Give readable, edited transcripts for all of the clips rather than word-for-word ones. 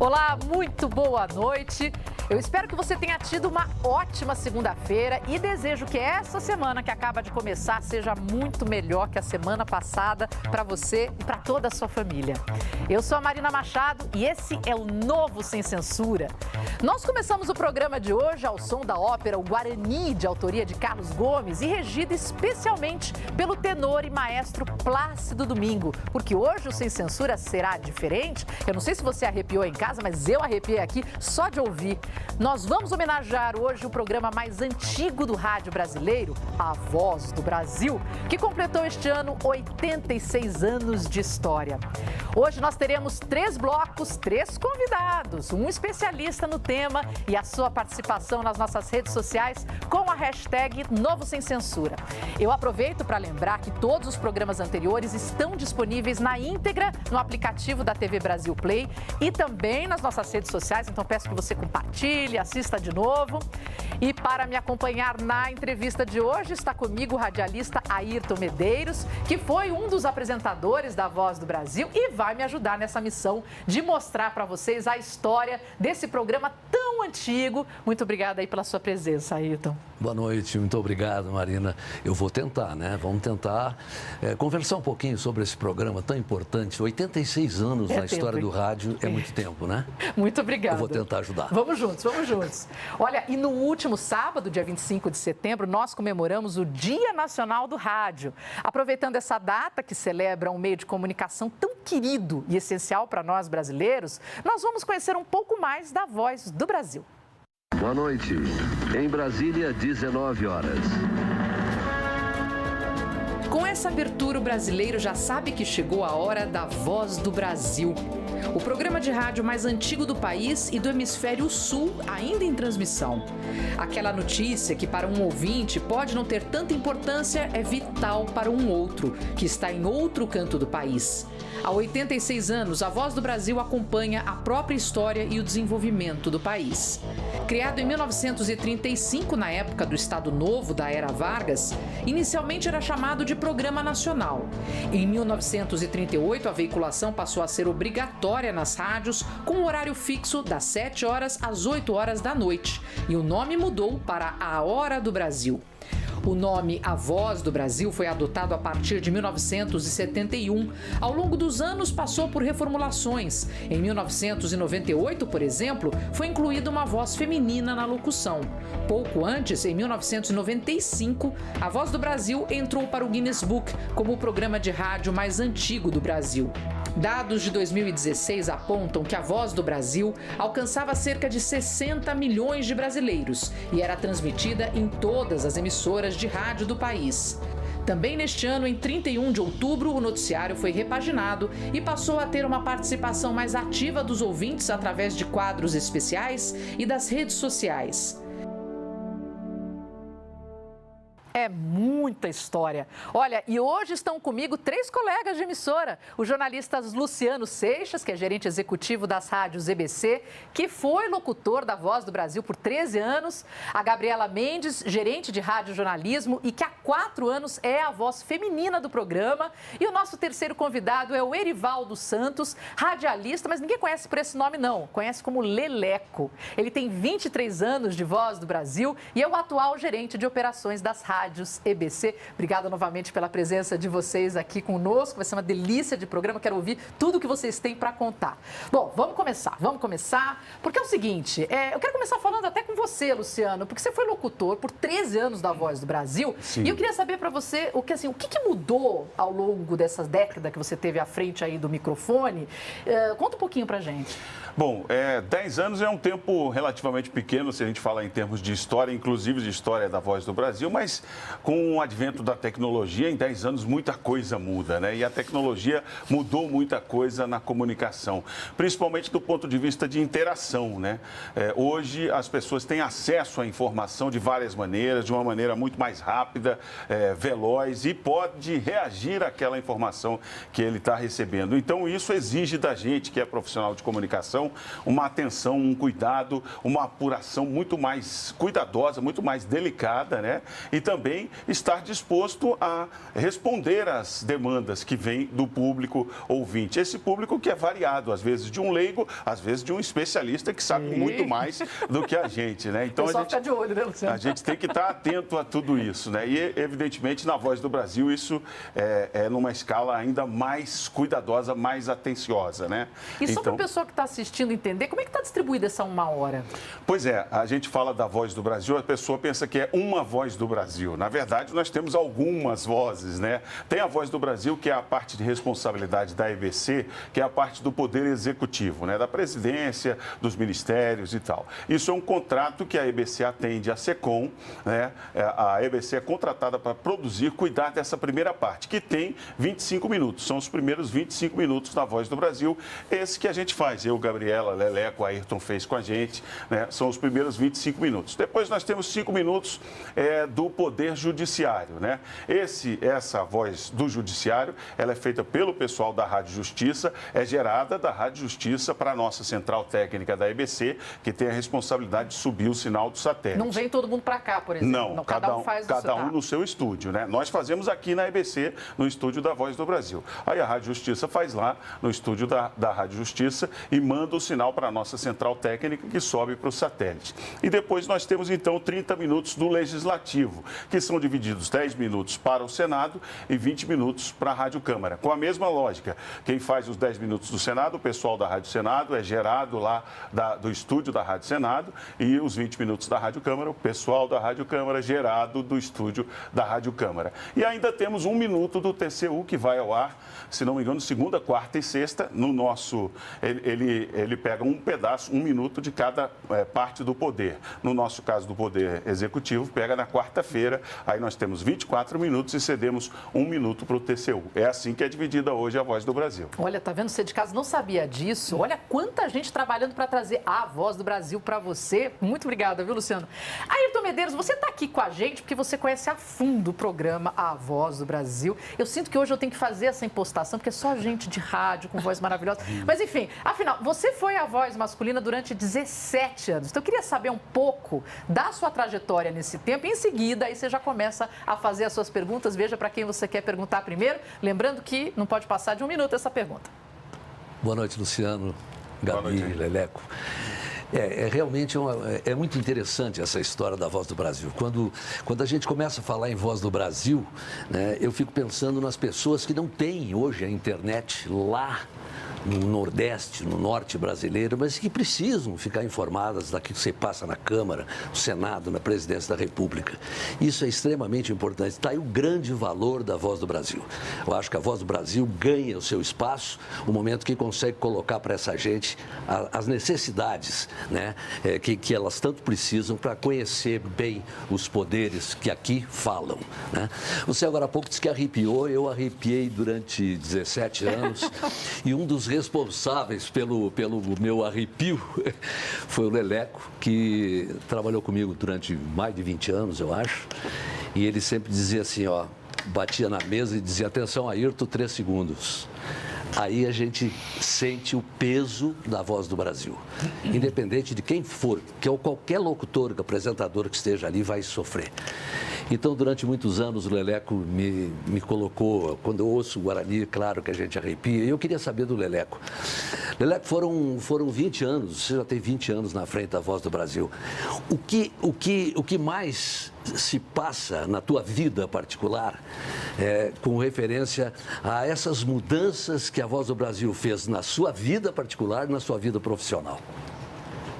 Olá, muito boa noite. Eu espero que você tenha tido uma ótima segunda-feira e desejo que essa semana que acaba de começar seja muito melhor que a semana passada para você e para toda a sua família. Eu sou a Marina Machado e esse é o Novo Sem Censura. Nós começamos o programa de hoje ao som da ópera O Guarani, de autoria de Carlos Gomes e regida especialmente pelo tenor e maestro Plácido Domingo, porque hoje o Sem Censura será diferente. Eu não sei se você arrepiou em casa, mas eu arrepiei aqui só de ouvir. Nós vamos homenagear hoje o programa mais antigo do rádio brasileiro, A Voz do Brasil, que completou este ano 86 anos de história. Hoje nós teremos 3 blocos, 3 convidados, um especialista no tema e a sua participação nas nossas redes sociais com a hashtag Novo Sem Censura. Eu aproveito para lembrar que todos os programas anteriores estão disponíveis na íntegra no aplicativo da TV Brasil Play e também nas nossas redes sociais, então peço que você compartilhe, assista de novo. E para me acompanhar na entrevista de hoje está comigo o radialista Ayrton Medeiros, que foi um dos apresentadores da Voz do Brasil e vai me ajudar nessa missão de mostrar para vocês a história desse programa tão antigo. Muito obrigada aí pela sua presença, Ayrton. Boa noite, muito obrigado, Marina. Eu vou tentar, né? Vamos tentar conversar um pouquinho sobre esse programa tão importante. 86 anos na história do rádio é muito tempo, né? Muito obrigada. Eu vou tentar ajudar. Vamos juntos, vamos juntos. Olha, e no último sábado, dia 25 de setembro, nós comemoramos o Dia Nacional do Rádio. Aproveitando essa data que celebra um meio de comunicação tão querido e essencial para nós brasileiros, nós vamos conhecer um pouco mais da Voz do Brasil. Boa noite. Em Brasília, 19 horas. Com essa abertura, o brasileiro já sabe que chegou a hora da Voz do Brasil. O programa de rádio mais antigo do país e do hemisfério sul ainda em transmissão. Aquela notícia que para um ouvinte pode não ter tanta importância é vital para um outro, que está em outro canto do país. Há 86 anos, a Voz do Brasil acompanha a própria história e o desenvolvimento do país. Criado em 1935, na época do Estado Novo da Era Vargas, inicialmente era chamado de Programa Nacional. Em 1938, a veiculação passou a ser obrigatória nas rádios, com um horário fixo das 7 horas às 8 horas da noite, e o nome mudou para A Hora do Brasil. O nome A Voz do Brasil foi adotado a partir de 1971. Ao longo dos anos, passou por reformulações. Em 1998, por exemplo, foi incluída uma voz feminina na locução. Pouco antes, em 1995, A Voz do Brasil entrou para o Guinness Book como o programa de rádio mais antigo do Brasil. Dados de 2016 apontam que a Voz do Brasil alcançava cerca de 60 milhões de brasileiros e era transmitida em todas as emissoras de rádio do país. Também neste ano, em 31 de outubro, o noticiário foi repaginado e passou a ter uma participação mais ativa dos ouvintes através de quadros especiais e das redes sociais. É muita história. Olha, e hoje estão comigo 3 colegas de emissora. O jornalista Luciano Seixas, que é gerente executivo das rádios EBC, que foi locutor da Voz do Brasil por 13 anos. A Gabriela Mendes, gerente de rádio-jornalismo e que há 4 anos é a voz feminina do programa. E o nosso terceiro convidado é o Erivaldo Santos, radialista, mas ninguém conhece por esse nome não, conhece como Leleco. Ele tem 23 anos de Voz do Brasil e é o atual gerente de operações das rádios EBC. Obrigada novamente pela presença de vocês aqui conosco. Vai ser uma delícia de programa. Quero ouvir tudo que vocês têm para contar. Bom, vamos começar, porque é o seguinte, eu quero começar falando até com você, Luciano, porque você foi locutor por 13 anos da Voz do Brasil. Sim. E eu queria saber para você o que mudou ao longo dessas décadas que você teve à frente aí do microfone. Conta um pouquinho pra gente. Bom, 10 anos é um tempo relativamente pequeno, se a gente fala em termos de história, inclusive de história da Voz do Brasil, mas com o advento da tecnologia, em 10 anos muita coisa muda, né? E a tecnologia mudou muita coisa na comunicação, principalmente do ponto de vista de interação, né? Hoje as pessoas têm acesso à informação de várias maneiras, de uma maneira muito mais rápida, veloz e pode reagir àquela informação que ele está recebendo. Então isso exige da gente, que é profissional de comunicação, uma atenção, um cuidado, uma apuração muito mais cuidadosa, muito mais delicada, né? E também também estar disposto a responder às demandas que vêm do público ouvinte. Esse público que é variado, às vezes de um leigo, às vezes de um especialista que sabe muito mais do que a gente, né? Então, fica de olho, né, Luciano? A gente tem que estar atento a tudo isso, né? E, evidentemente, na Voz do Brasil, isso é numa escala ainda mais cuidadosa, mais atenciosa, né? E só para a pessoa que está assistindo entender, como é que está distribuída essa 1 hora? Pois é, a gente fala da Voz do Brasil, a pessoa pensa que é uma Voz do Brasil. Na verdade, nós temos algumas vozes, né? Tem a Voz do Brasil, que é a parte de responsabilidade da EBC, que é a parte do Poder Executivo, né? Da presidência, dos ministérios e tal. Isso é um contrato que a EBC atende à SECOM, né? A EBC é contratada para produzir, cuidar dessa primeira parte, que tem 25 minutos. São os primeiros 25 minutos da Voz do Brasil. Esse que a gente faz. Eu, Gabriela, Leleco, Ayrton fez com a gente, né? São os primeiros 25 minutos. Depois nós temos 5 minutos do Poder Judiciário, né? Essa Voz do Judiciário, ela é feita pelo pessoal da Rádio Justiça, é gerada da Rádio Justiça para a nossa central técnica da EBC, que tem a responsabilidade de subir o sinal do satélite. Não vem todo mundo para cá, por exemplo? Não, cada um faz cada um no seu estúdio, né? Nós fazemos aqui na EBC, no estúdio da Voz do Brasil. Aí a Rádio Justiça faz lá no estúdio da Rádio Justiça e manda o sinal para a nossa central técnica, que sobe para o satélite. E depois nós temos, então, 30 minutos do Legislativo, que são divididos 10 minutos para o Senado e 20 minutos para a Rádio Câmara. Com a mesma lógica, quem faz os 10 minutos do Senado, o pessoal da Rádio Senado, é gerado lá do estúdio da Rádio Senado, e os 20 minutos da Rádio Câmara, o pessoal da Rádio Câmara, gerado do estúdio da Rádio Câmara. E ainda temos 1 minuto do TCU, que vai ao ar, se não me engano, segunda, quarta e sexta, no nosso... Ele pega um pedaço, 1 minuto de cada parte do poder. No nosso caso do Poder Executivo, pega na quarta-feira, aí nós temos 24 minutos e cedemos 1 minuto para o TCU. É assim que é dividida hoje a Voz do Brasil. Olha, tá vendo? Você de casa não sabia disso. Olha quanta gente trabalhando para trazer a Voz do Brasil para você. Muito obrigada, viu, Luciano? Ayrton Medeiros, você está aqui com a gente porque você conhece a fundo o programa A Voz do Brasil. Eu sinto que hoje eu tenho que fazer essa impostação, porque é só gente de rádio com voz maravilhosa. Mas, enfim, afinal, você foi a voz masculina durante 17 anos. Então, eu queria saber um pouco da sua trajetória nesse tempo. E, em seguida, aí você já começa a fazer as suas perguntas. Veja para quem você quer perguntar primeiro. Lembrando que não pode passar de 1 minuto essa pergunta. Boa noite, Luciano, Gabi, Leleco. Realmente é muito interessante essa história da Voz do Brasil. Quando a gente começa a falar em Voz do Brasil, né, eu fico pensando nas pessoas que não têm hoje a internet lá no Nordeste, no Norte brasileiro, mas que precisam ficar informadas daquilo que você passa na Câmara, no Senado, na Presidência da República. Isso é extremamente importante. Está aí o grande valor da Voz do Brasil. Eu acho que a Voz do Brasil ganha o seu espaço no momento que consegue colocar para essa gente as necessidades, né, que elas tanto precisam para conhecer bem os poderes que aqui falam, né? Você agora há pouco disse que arrepiou, eu arrepiei durante 17 anos e um dos responsáveis pelo meu arrepio foi o Leleco, que trabalhou comigo durante mais de 20 anos, eu acho, e ele sempre dizia assim, ó, batia na mesa e dizia, atenção, Ayrton, 3 segundos. Aí a gente sente o peso da Voz do Brasil. Independente de quem for, que qualquer locutor, apresentador que esteja ali vai sofrer. Então, durante muitos anos, o Leleco me colocou, quando eu ouço o Guarani, claro que a gente arrepia, e eu queria saber do Leleco. Leleco, foram 20 anos, você já tem 20 anos na frente da Voz do Brasil. O que mais se passa na tua vida particular com referência a essas mudanças que a Voz do Brasil fez na sua vida particular e na sua vida profissional?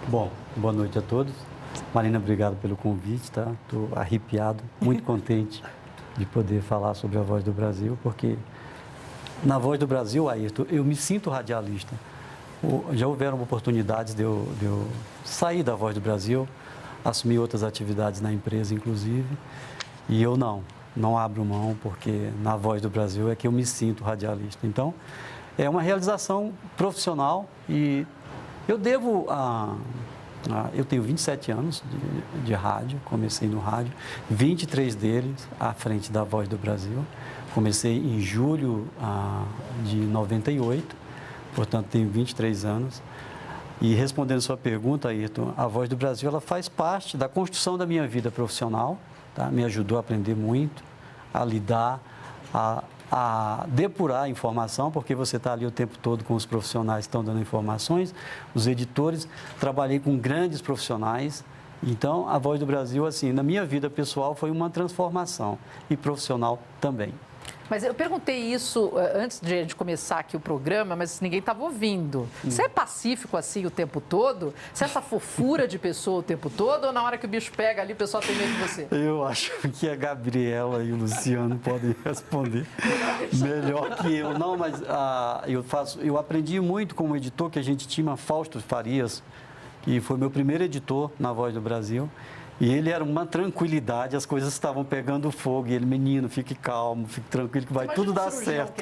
Bom, boa noite a todos. Marina, obrigado pelo convite, tá? Estou arrepiado, muito contente de poder falar sobre a Voz do Brasil, porque na Voz do Brasil, Ayrton, eu me sinto radialista. Já houveram oportunidades de eu sair da Voz do Brasil, assumir outras atividades na empresa, inclusive, e eu não abro mão, porque na Voz do Brasil é que eu me sinto radialista. Então, é uma realização profissional e eu devo eu tenho 27 anos de rádio, comecei no rádio, 23 deles à frente da Voz do Brasil. Comecei em julho de 98, portanto tenho 23 anos. E respondendo sua pergunta, Ayrton, a Voz do Brasil ela faz parte da construção da minha vida profissional, tá? Me ajudou a aprender muito, a lidar, a depurar a informação, porque você está ali o tempo todo com os profissionais que estão dando informações, os editores. Trabalhei com grandes profissionais. Então, a Voz do Brasil, assim, na minha vida pessoal foi uma transformação e profissional também. Mas eu perguntei isso antes de começar aqui o programa, mas ninguém estava ouvindo. Você é pacífico assim o tempo todo? Você é essa fofura de pessoa o tempo todo? Ou na hora que o bicho pega ali, o pessoal tem medo de você? Eu acho que a Gabriela e o Luciano podem responder melhor que eu. Não, mas eu aprendi muito como editor, que a gente tinha Fausto Farias, que foi meu primeiro editor na Voz do Brasil. E ele era uma tranquilidade, as coisas estavam pegando fogo. E ele, menino, fique calmo, fique tranquilo, que vai tudo dar certo.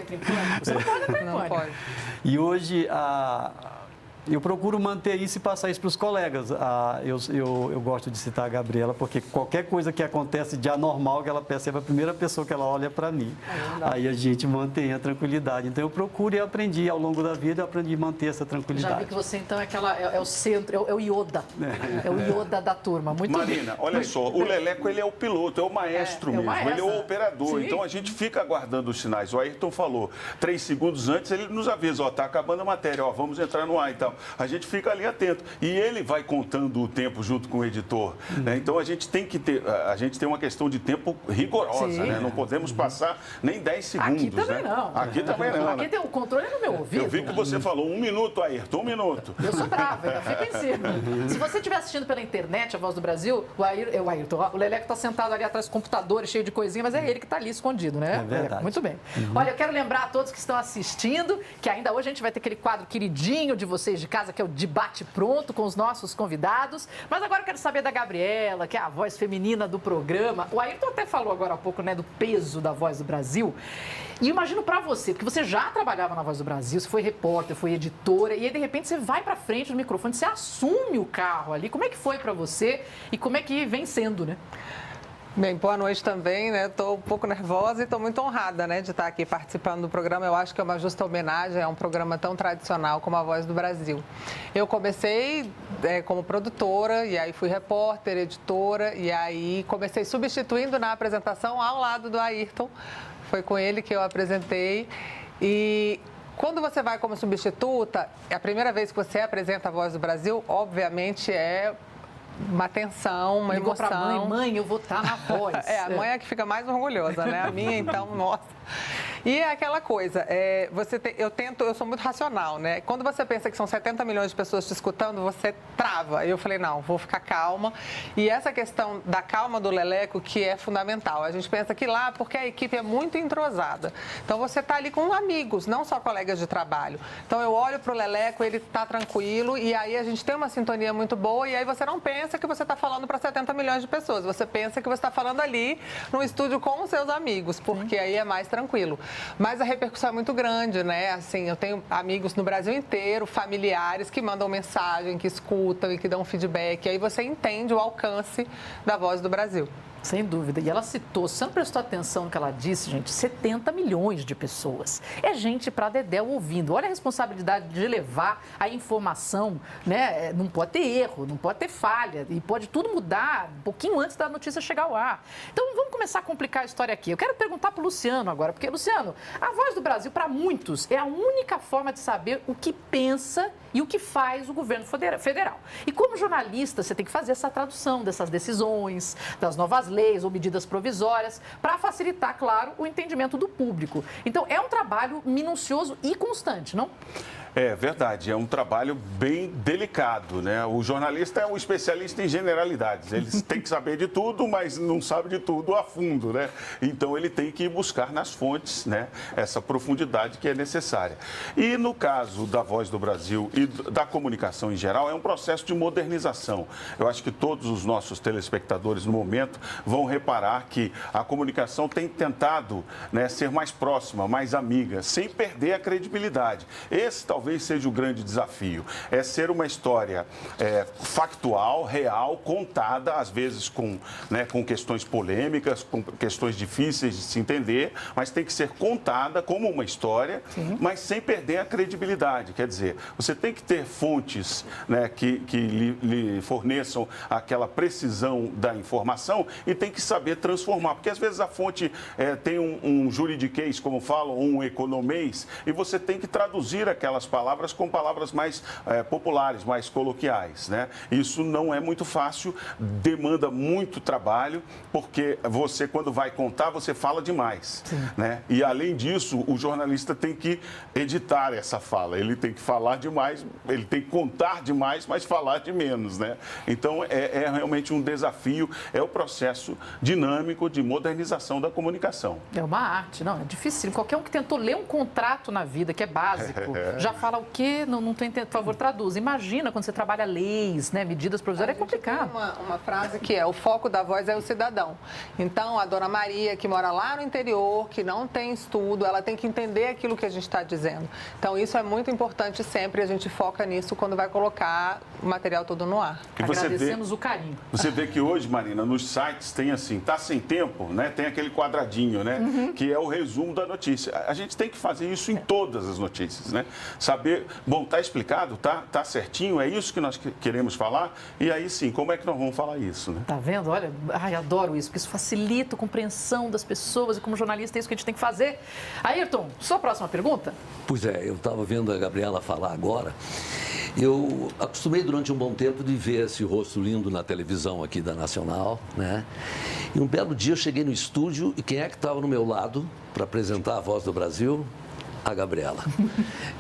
Você não pode entrar em pânico. Não pode. E hoje, eu procuro manter isso e passar isso para os colegas. Eu gosto de citar a Gabriela, porque qualquer coisa que acontece de anormal, que ela percebe, a primeira pessoa que ela olha é para mim. Aí a gente mantém a tranquilidade. Então, eu procuro e aprendi ao longo da vida, eu aprendi a manter essa tranquilidade. Já vi que você, então, é o centro, é o Yoda. É o Yoda da turma. Muito Marina, bem. olha só, o Leleco, ele é o piloto, é o maestro É o mesmo, maestro. ele é o operador. Sim. Então, a gente fica aguardando os sinais. O Ayrton falou, 3 segundos antes, ele nos avisa, tá acabando a matéria, vamos entrar no ar e tal. A gente fica ali atento. E ele vai contando o tempo junto com o editor. Né? Então, a gente tem uma questão de tempo rigorosa, Sim. né? Não podemos passar nem 10 segundos. Aqui também né? não. Aqui também não. Aqui né? tem o controle no meu ouvido. Eu vi que você falou 1 minuto, Ayrton, 1 minuto. Eu sou brava, ainda fica em cima. Se você estiver assistindo pela internet, a Voz do Brasil, o Ayrton, o Leleco está sentado ali atrás do computador, cheio de coisinha, mas é ele que está ali escondido, né? É verdade. Muito bem. Olha, eu quero lembrar a todos que estão assistindo que ainda hoje a gente vai ter aquele quadro queridinho de vocês de casa, que é o Debate Pronto com os nossos convidados. Mas agora eu quero saber da Gabriela, que é a voz feminina do programa. O Ayrton até falou agora há pouco, né, do peso da Voz do Brasil. E imagino pra você, porque você já trabalhava na Voz do Brasil, você foi repórter, foi editora, e aí de repente você vai pra frente do microfone, você assume o carro ali. Como é que foi pra você e como é que vem sendo, né? Bem, boa noite também, né? Estou um pouco nervosa e estou muito honrada, né, de estar aqui participando do programa. Eu acho que é uma justa homenagem a um programa tão tradicional como a Voz do Brasil. Eu comecei como produtora, e aí fui repórter, editora, e aí comecei substituindo na apresentação ao lado do Ayrton. Foi com ele que eu apresentei. E quando você vai como substituta, a primeira vez que você apresenta a Voz do Brasil, obviamente é uma tensão, uma Ligou emoção. pra mãe, eu vou estar na Voz. A mãe é que fica mais orgulhosa, né? A minha, então, nossa. E é aquela coisa, eu sou muito racional, né? Quando você pensa que são 70 milhões de pessoas te escutando, você trava. Eu falei, não, vou ficar calma. E essa questão da calma do Leleco, que é fundamental. A gente pensa que lá, porque a equipe é muito entrosada. Então, você está ali com amigos, não só colegas de trabalho. Então, eu olho para o Leleco, ele está tranquilo, e aí a gente tem uma sintonia muito boa, e aí você não pensa que você está falando para 70 milhões de pessoas. Você pensa que você está falando ali no estúdio com os seus amigos, porque aí é mais tranquilo. Mas a repercussão é muito grande, né? Assim, eu tenho amigos no Brasil inteiro, familiares que mandam mensagem, que escutam e que dão feedback. E aí você entende o alcance da Voz do Brasil. Sem dúvida. E ela citou, você não prestou atenção no que ela disse, gente, 70 milhões de pessoas. É gente para dedéu ouvindo. Olha a responsabilidade de levar a informação, né? Não pode ter erro, não pode ter falha. E pode tudo mudar um pouquinho antes da notícia chegar ao ar. Então, vamos começar a complicar a história aqui. Eu quero perguntar para o Luciano agora, porque, Luciano, a Voz do Brasil, para muitos, é a única forma de saber o que pensa e o que faz o governo federal. E como jornalista, você tem que fazer essa tradução dessas decisões, das novas leis ou medidas provisórias, para facilitar, claro, o entendimento do público. Então, é um trabalho minucioso e constante, não? É verdade, é um trabalho bem delicado, né? O jornalista é um especialista em generalidades. Ele tem que saber de tudo, mas não sabe de tudo a fundo, né? Então, ele tem que ir buscar nas fontes, né, essa profundidade que é necessária. E no caso da Voz do Brasil e da comunicação em geral, é um processo de modernização. Eu acho que todos os nossos telespectadores, no momento, vão reparar que a comunicação tem tentado, né, ser mais próxima, mais amiga, sem perder a credibilidade. Esse, talvez, talvez seja o grande desafio. É ser uma história factual, real, contada, às vezes com questões polêmicas, com questões difíceis de se entender, mas tem que ser contada como uma história, sim, mas sem perder a credibilidade. Quer dizer, você tem que ter fontes, né, que lhe forneçam aquela precisão da informação e tem que saber transformar, porque às vezes a fonte tem um juridiquês, como falam, um economês, e você tem que traduzir aquelas palavras com palavras mais populares, mais coloquiais, né? Isso não é muito fácil, demanda muito trabalho, porque você, quando vai contar, você fala demais, né? E, além disso, o jornalista tem que editar essa fala, ele tem que falar demais, ele tem que contar demais, mas falar de menos, né? Então, é realmente um desafio, é o processo dinâmico de modernização da comunicação. É uma arte, não, é difícil. Qualquer um que tentou ler um contrato na vida, que é básico, já fala o quê? Não estou entendendo, por favor, traduz. Imagina quando você trabalha leis, né, medidas provisórias, é complicado. Tem uma frase que o foco da voz é o cidadão. Então, a dona Maria, que mora lá no interior, que não tem estudo, ela tem que entender aquilo que a gente está dizendo. Então, isso é muito importante sempre, a gente foca nisso quando vai colocar o material todo no ar. Agradecemos o carinho. Você vê que hoje, Marina, nos sites tem assim, tá sem tempo, né? Tem aquele quadradinho, né? Que é o resumo da notícia. A gente tem que fazer isso em todas as notícias, né? Saber, bom, tá explicado, tá certinho, é isso que nós queremos falar, e aí sim, como é que nós vamos falar isso, né? Tá vendo? Olha, adoro isso, porque isso facilita a compreensão das pessoas e como jornalista é isso que a gente tem que fazer. Ayrton, sua próxima pergunta? Pois é, eu estava vendo a Gabriela falar agora. Eu acostumei durante um bom tempo de ver esse rosto lindo na televisão aqui da Nacional, né? E um belo dia eu cheguei no estúdio e quem é que estava no meu lado para apresentar a Voz do Brasil? A Gabriela.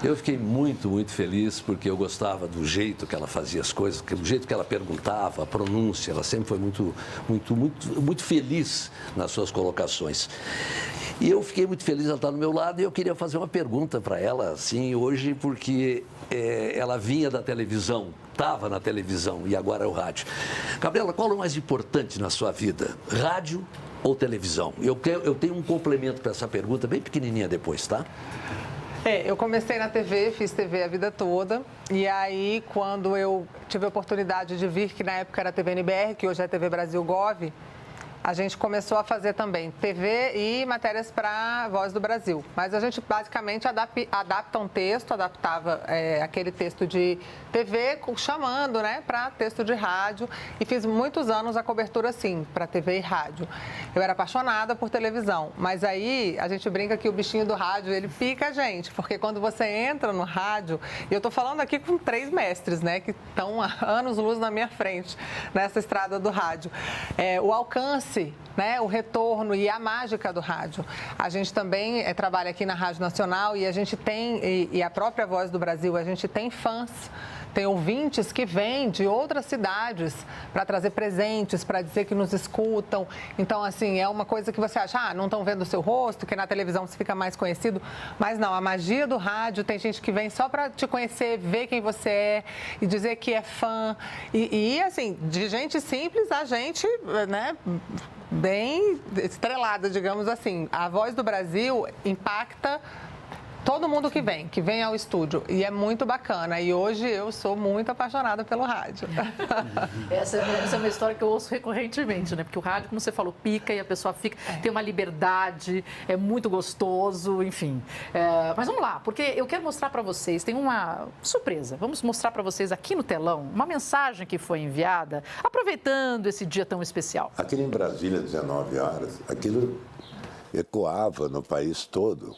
Eu fiquei muito, muito feliz porque eu gostava do jeito que ela fazia as coisas, do jeito que ela perguntava, a pronúncia, ela sempre foi muito feliz nas suas colocações. E eu fiquei muito feliz ela estar do meu lado e eu queria fazer uma pergunta para ela, assim, hoje, porque ela vinha da televisão, estava na televisão e agora é o rádio. Gabriela, qual é o mais importante na sua vida? Rádio ou televisão? Eu tenho um complemento para essa pergunta, bem pequenininha depois, tá? Eu comecei na TV, fiz TV a vida toda. E aí, quando eu tive a oportunidade de vir, que na época era a TV NBR, que hoje é a TV Brasil Gov, a gente começou a fazer também TV e matérias para Voz do Brasil. Mas a gente basicamente adapta um texto, adaptava aquele texto de TV, chamando, né, para texto de rádio. E fiz muitos anos a cobertura assim, para TV e rádio. Eu era apaixonada por televisão, mas aí a gente brinca que o bichinho do rádio, ele pica a gente, porque quando você entra no rádio, e eu estou falando aqui com 3 mestres, né, que estão há anos-luz na minha frente, nessa estrada do rádio. O alcance, né, o retorno e a mágica do rádio. A gente também trabalha aqui na Rádio Nacional e a gente tem, e a própria Voz do Brasil, a gente tem fãs, tem ouvintes que vêm de outras cidades para trazer presentes, para dizer que nos escutam. Então, assim, é uma coisa que você acha, não estão vendo o seu rosto, que na televisão você fica mais conhecido. Mas não, a magia do rádio, tem gente que vem só para te conhecer, ver quem você é e dizer que é fã. E assim, de gente simples a gente, né, bem estrelada, digamos assim. A Voz do Brasil impacta todo mundo que vem ao estúdio. E é muito bacana. E hoje eu sou muito apaixonada pelo rádio. Essa é uma história que eu ouço recorrentemente, né? Porque o rádio, como você falou, pica e a pessoa fica, tem uma liberdade, é muito gostoso, enfim. Mas vamos lá, porque eu quero mostrar para vocês, tem uma surpresa. Vamos mostrar para vocês aqui no telão uma mensagem que foi enviada, aproveitando esse dia tão especial. Aqui em Brasília, 19 horas, aquilo ecoava no país todo.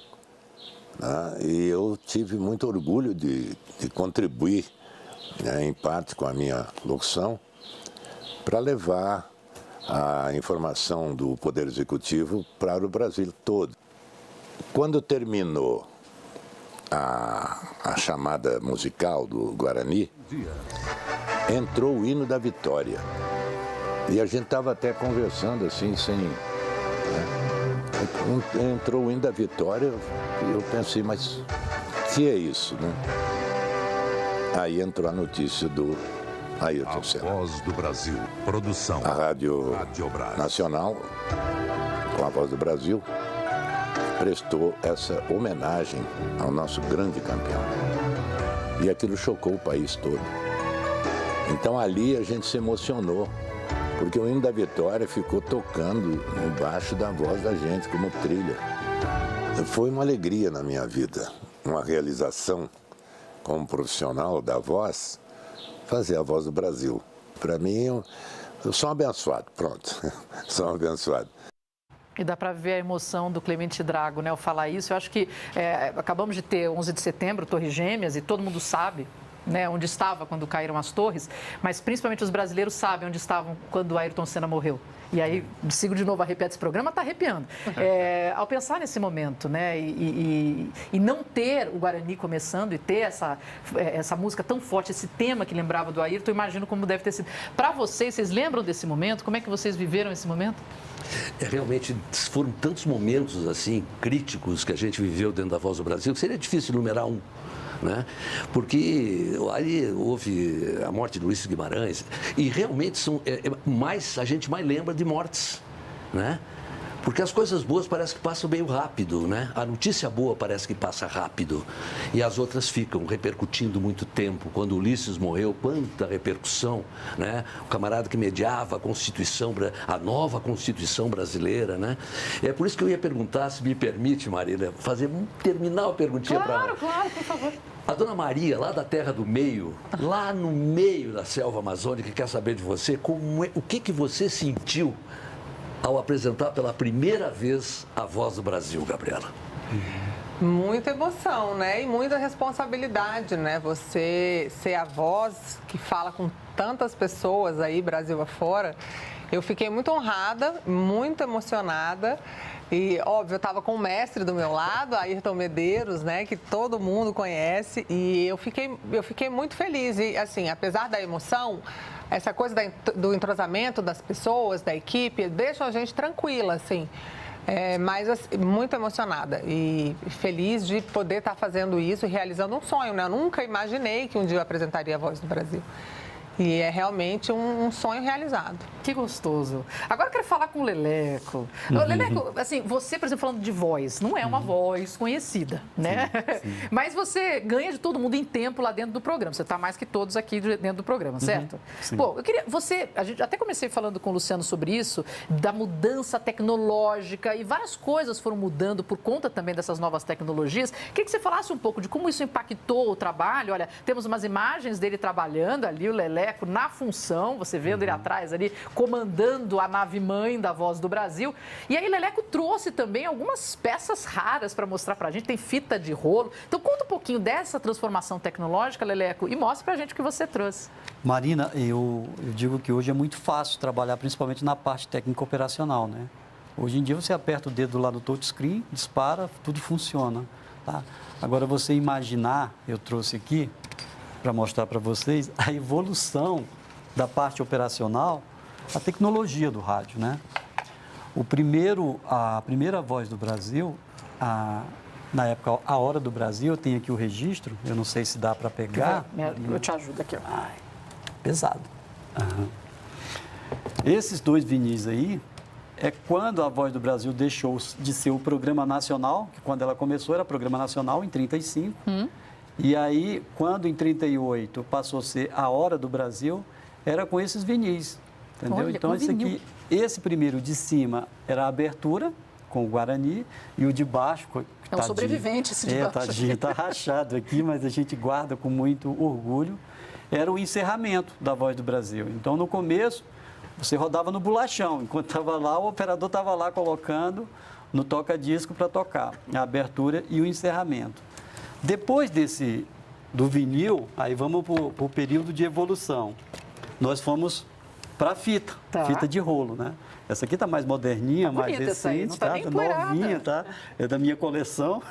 E eu tive muito orgulho de contribuir, né, em parte com a minha locução, para levar a informação do Poder Executivo para o Brasil todo. Quando terminou a chamada musical do Guarani, entrou o hino da vitória. E a gente estava até conversando assim, sem... Entrou o hino da vitória, eu pensei, mas que é isso, né? Aí entrou a notícia do Ayrton Senna. A Voz do Brasil, produção. A Rádio Nacional, com a Voz do Brasil, prestou essa homenagem ao nosso grande campeão. E aquilo chocou o país todo. Então ali a gente se emocionou, porque o hino da vitória ficou tocando embaixo da voz da gente, como trilha. Foi uma alegria na minha vida, uma realização como profissional da voz, fazer a Voz do Brasil. Para mim, eu sou um abençoado, pronto, sou um abençoado. E dá para ver a emoção do Clemente Drago, né, ao falar isso. Eu acho que acabamos de ter 11 de setembro, Torres Gêmeas, e todo mundo sabe, né, onde estava quando caíram as torres, mas principalmente os brasileiros sabem onde estavam quando Ayrton Senna morreu. E aí, sigo de novo a arrepiar esse programa, está arrepiando. Ao pensar nesse momento, né, e não ter o Guarani começando e ter essa música tão forte, esse tema que lembrava do Ayrton, eu imagino como deve ter sido. Para vocês lembram desse momento? Como é que vocês viveram esse momento? Realmente foram tantos momentos assim críticos que a gente viveu dentro da Voz do Brasil que seria difícil enumerar um. Né? Porque aí houve a morte de Luiz Guimarães e realmente a gente mais lembra de mortes, né? Porque as coisas boas parece que passam meio rápido, né? A notícia boa parece que passa rápido e as outras ficam repercutindo muito tempo. Quando Ulisses morreu, quanta repercussão, né? O camarada que mediava a Constituição, a nova Constituição brasileira, né? É por isso que eu ia perguntar, se me permite, Marina, terminar a perguntinha para... Claro, por favor. A dona Maria, lá da Terra do Meio, lá no meio da selva amazônica, quer saber de você, o que você sentiu ao apresentar pela primeira vez a Voz do Brasil, Gabriela? Muita emoção, né? E muita responsabilidade, né? Você ser a voz que fala com tantas pessoas aí, Brasil afora. Eu fiquei muito honrada, muito emocionada. E, óbvio, eu estava com o mestre do meu lado, Ayrton Medeiros, né, que todo mundo conhece, e eu fiquei muito feliz. E, assim, apesar da emoção, essa coisa do entrosamento das pessoas, da equipe, deixa a gente tranquila, assim. Mas assim, muito emocionada e feliz de poder estar fazendo isso e realizando um sonho, né? Eu nunca imaginei que um dia eu apresentaria a Voz do Brasil. E é realmente um sonho realizado. Que gostoso. Agora eu quero falar com o Leleco. Leleco, assim, você, por exemplo, falando de voz, não é uma voz conhecida, né? Sim. Mas você ganha de todo mundo em tempo lá dentro do programa. Você está mais que todos aqui dentro do programa, certo? Sim. Pô, eu queria... A gente até comecei falando com o Luciano sobre isso, da mudança tecnológica, e várias coisas foram mudando por conta também dessas novas tecnologias. Queria que você falasse um pouco de como isso impactou o trabalho. Olha, temos umas imagens dele trabalhando ali, o Leleco, na função, você vendo ele atrás ali, comandando a nave-mãe da Voz do Brasil. E aí Leleco trouxe também algumas peças raras para mostrar para a gente, tem fita de rolo. Então conta um pouquinho dessa transformação tecnológica, Leleco, e mostra para a gente o que você trouxe. Marina, eu digo que hoje é muito fácil trabalhar, principalmente na parte técnica operacional, né? Hoje em dia você aperta o dedo lá no touchscreen, dispara, tudo funciona, tá? Agora você imaginar, eu trouxe aqui, para mostrar para vocês a evolução da parte operacional, a tecnologia do rádio, né? A primeira Voz do Brasil, na época, A Hora do Brasil, eu tenho aqui o registro, eu não sei se dá para pegar. Eu te ajudo aqui. Ai, pesado. Esses dois vinis aí, é quando a Voz do Brasil deixou de ser o programa nacional, que quando ela começou era programa nacional, em 35. E aí, quando em 38 passou a ser A Hora do Brasil, era com esses vinis, entendeu? Olha, então, esse primeiro de cima era a abertura, com o Guarani, e o de baixo... É um sobrevivente esse de baixo. Tadinho, tá rachado aqui, mas a gente guarda com muito orgulho. Era o encerramento da Voz do Brasil. Então, no começo, você rodava no bolachão. Enquanto estava lá, o operador estava lá colocando no toca-disco para tocar a abertura e o encerramento. Depois do vinil, aí vamos para o período de evolução. Nós fomos para a fita, fita de rolo, né? Essa aqui está mais moderninha, mais recente, tá novinha, tá? É da minha coleção.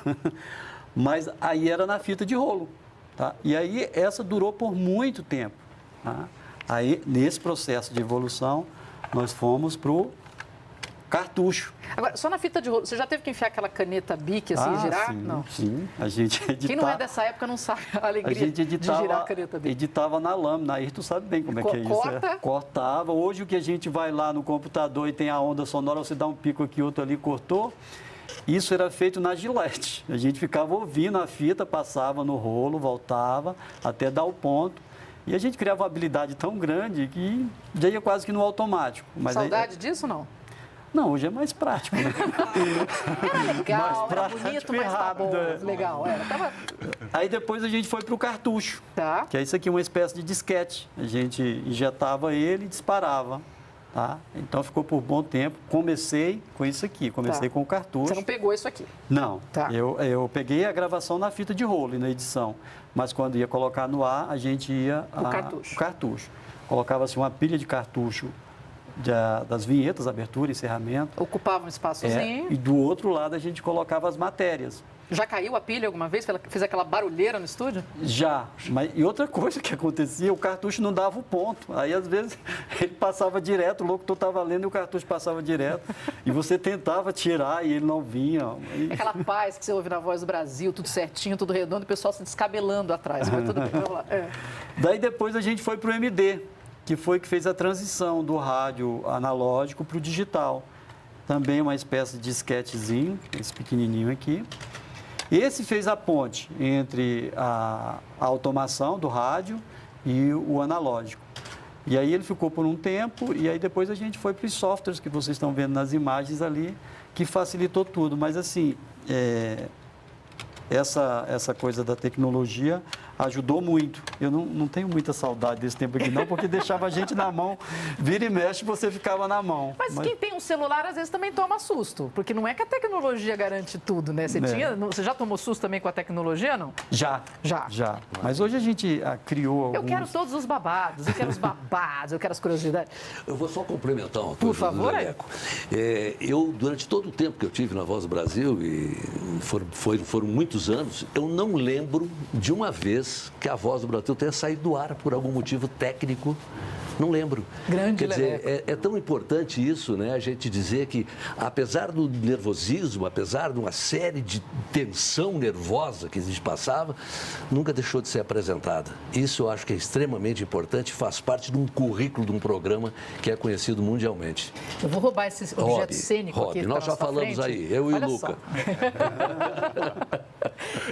Mas aí era na fita de rolo, tá? E aí essa durou por muito tempo, tá? Aí, nesse processo de evolução, nós fomos para o cartucho. Agora, só na fita de rolo, você já teve que enfiar aquela caneta Bic assim e girar? Sim, não. Sim, a gente editava. Quem não é dessa época não sabe a alegria de girar a caneta Bic. Editava na lâmina, aí tu sabe bem como é que é isso. Cortava. Hoje o que a gente vai lá no computador e tem a onda sonora, você dá um pico aqui, outro ali, cortou. Isso era feito na Gillette. A gente ficava ouvindo a fita, passava no rolo, voltava até dar o ponto. E a gente criava uma habilidade tão grande que já ia quase que no automático. Mas Saudade disso, não? Não, hoje é mais prático, né? Era legal, era prático bonito, e mas tá bom. rápido. Legal, era. Aí depois a gente foi para o cartucho, Tá. que é isso aqui, uma espécie de disquete. A gente injetava ele e disparava, tá? Então ficou por bom tempo. Comecei com isso aqui, comecei com o cartucho. Você não pegou isso aqui? Não, Tá. eu peguei a gravação na fita de rolo e na edição, mas quando ia colocar no ar, a gente ia... cartucho. O cartucho. Colocava-se uma pilha de cartucho das vinhetas, abertura, encerramento. Ocupava um espaçozinho. E do outro lado a gente colocava as matérias. Já caiu a pilha alguma vez? Fez aquela barulheira no estúdio? Já, e outra coisa que acontecia, o cartucho não dava o ponto. Aí, às vezes, ele passava direto, o locutor estava lendo e o cartucho passava direto. E você tentava tirar e ele não vinha. Aquela paz que você ouve na Voz do Brasil, tudo certinho, tudo redondo, e o pessoal se descabelando atrás. Mas tudo bem, vamos lá. Daí depois a gente foi para o MD, que foi que fez a transição do rádio analógico para o digital. Também uma espécie de disquetezinho, esse pequenininho aqui. Esse fez a ponte entre a automação do rádio e o analógico. E aí ele ficou por um tempo e aí depois a gente foi para os softwares que vocês estão vendo nas imagens ali, que facilitou tudo. Mas assim, essa coisa da tecnologia ajudou muito. Eu não tenho muita saudade desse tempo aqui não, porque deixava a gente na mão, vira e mexe, você ficava na mão. Mas quem tem um celular, às vezes, também toma susto, porque não é que a tecnologia garante tudo, né? Você já tomou susto também com a tecnologia, não? Já. Mas hoje a gente criou alguns... Eu quero todos os babados, eu quero os babados, eu quero as curiosidades. Eu vou só complementar uma coisa. Por favor, Leleco. Eu, durante todo o tempo que eu tive na Voz do Brasil, e foram muitos anos, eu não lembro de uma vez que a Voz do Brasil tenha saído do ar por algum motivo técnico. Não lembro. Grande, Quer dizer, é tão importante isso, né? A gente dizer que, apesar do nervosismo, apesar de uma série de tensão nervosa que a gente passava, nunca deixou de ser apresentada. Isso eu acho que é extremamente importante, faz parte de um currículo de um programa que é conhecido mundialmente. Eu vou roubar esse objeto cênico aqui. Nós já falamos aí, eu e o Luca.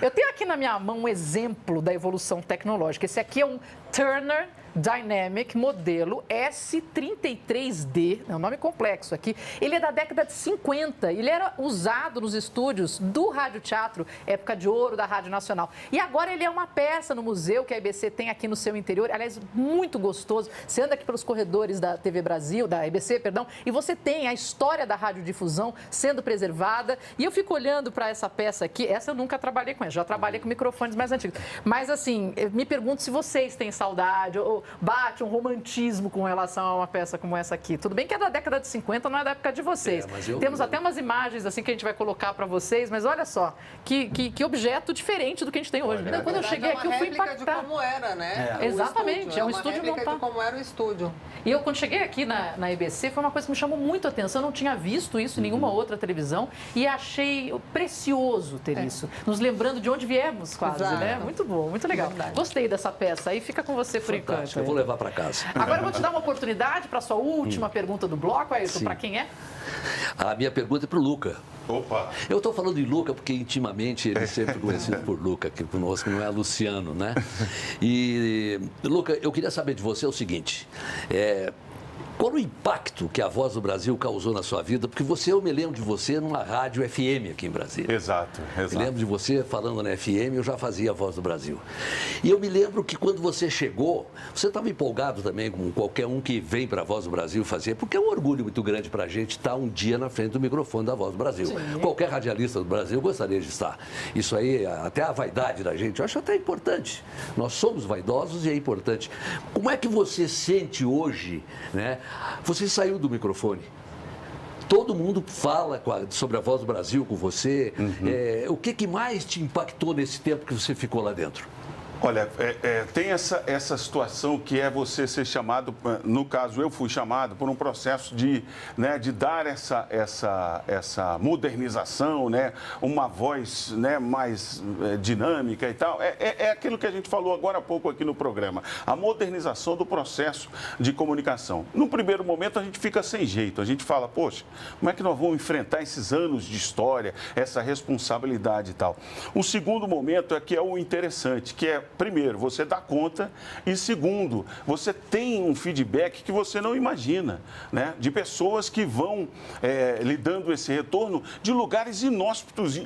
Eu tenho aqui na minha mão um exemplo da evolução tecnológica. Esse aqui é um Turner Dynamic modelo S33D, é um nome complexo aqui. Ele é da década de 50, ele era usado nos estúdios do Rádio Teatro, época de ouro da Rádio Nacional. E agora ele é uma peça no museu que a EBC tem aqui no seu interior, aliás, muito gostoso. Você anda aqui pelos corredores da TV Brasil, da EBC, perdão, e você tem a história da radiodifusão sendo preservada. E eu fico olhando para essa peça aqui, essa eu nunca trabalhei com ela, já trabalhei com microfones mais antigos. Mas assim, eu me pergunto se vocês têm saudade ou bate um romantismo com relação a uma peça como essa aqui. Tudo bem que é da década de 50, não é da época de vocês. Temos até umas imagens assim que a gente vai colocar para vocês, mas olha só, que objeto diferente do que a gente tem hoje. Então, quando eu cheguei aqui, eu fui impactada. De como era, né? Exatamente, é um estúdio montado. De como era o estúdio. E eu, quando cheguei aqui na EBC, foi uma coisa que me chamou muito a atenção. Eu não tinha visto isso em nenhuma outra televisão e achei precioso ter isso. Nos lembrando de onde viemos, quase, né? Muito bom, muito legal. Verdade. Gostei dessa peça. Aí fica com você por enquanto. Eu vou levar para casa. Agora eu vou te dar uma oportunidade para a sua última pergunta do bloco, Ayrton. Para quem é? A minha pergunta é para o Luca. Opa! Eu estou falando de Luca porque intimamente ele é sempre conhecido por Luca, aqui conosco não é Luciano, né? E, Luca, eu queria saber de você o seguinte, qual o impacto que a Voz do Brasil causou na sua vida? Porque eu me lembro de você numa rádio FM aqui em Brasília. Exato. Me lembro de você falando na FM, eu já fazia a Voz do Brasil. E eu me lembro que quando você chegou, você estava empolgado também com qualquer um que vem para a Voz do Brasil fazer, porque é um orgulho muito grande para a gente estar um dia na frente do microfone da Voz do Brasil. Sim. Qualquer radialista do Brasil gostaria de estar. Isso aí, até a vaidade da gente, eu acho até importante. Nós somos vaidosos e é importante. Como é que você sente hoje, né? Você saiu do microfone. Todo mundo fala sobre a Voz do Brasil com você. O que mais te impactou nesse tempo que você ficou lá dentro? Olha, tem essa situação que é você ser chamado, no caso eu fui chamado por um processo de dar essa modernização, né, uma voz, né, mais dinâmica e tal. É aquilo que a gente falou agora há pouco aqui no programa, a modernização do processo de comunicação. No primeiro momento a gente fica sem jeito, a gente fala, poxa, como é que nós vamos enfrentar esses anos de história, essa responsabilidade e tal. O segundo momento é que é o interessante, que é, primeiro, você dá conta e, segundo, você tem um feedback que você não imagina, né? De pessoas que vão lhe dando esse retorno de lugares inóspitos e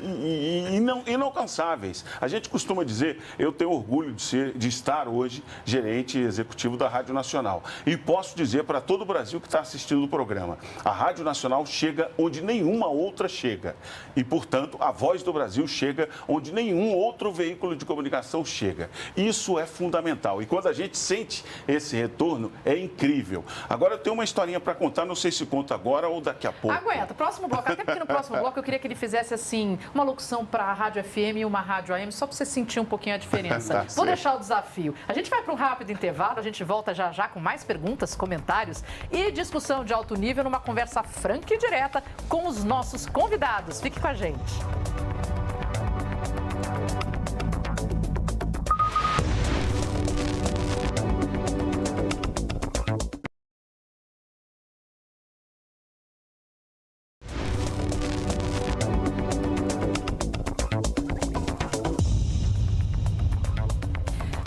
inalcançáveis. A gente costuma dizer, eu tenho orgulho de estar hoje gerente executivo da Rádio Nacional. E posso dizer para todo o Brasil que está assistindo o programa, a Rádio Nacional chega onde nenhuma outra chega. E, portanto, a Voz do Brasil chega onde nenhum outro veículo de comunicação chega. Isso é fundamental. E quando a gente sente esse retorno, é incrível. Agora, eu tenho uma historinha para contar, não sei se conta agora ou daqui a pouco. Aguenta, próximo bloco. Até porque no próximo bloco eu queria que ele fizesse, assim, uma locução para a Rádio FM e uma Rádio AM, só para você sentir um pouquinho a diferença. Tá Vou certo. deixar o desafio. A gente vai para um rápido intervalo, a gente volta já já com mais perguntas, comentários e discussão de alto nível numa conversa franca e direta com os nossos convidados. Fique com a gente.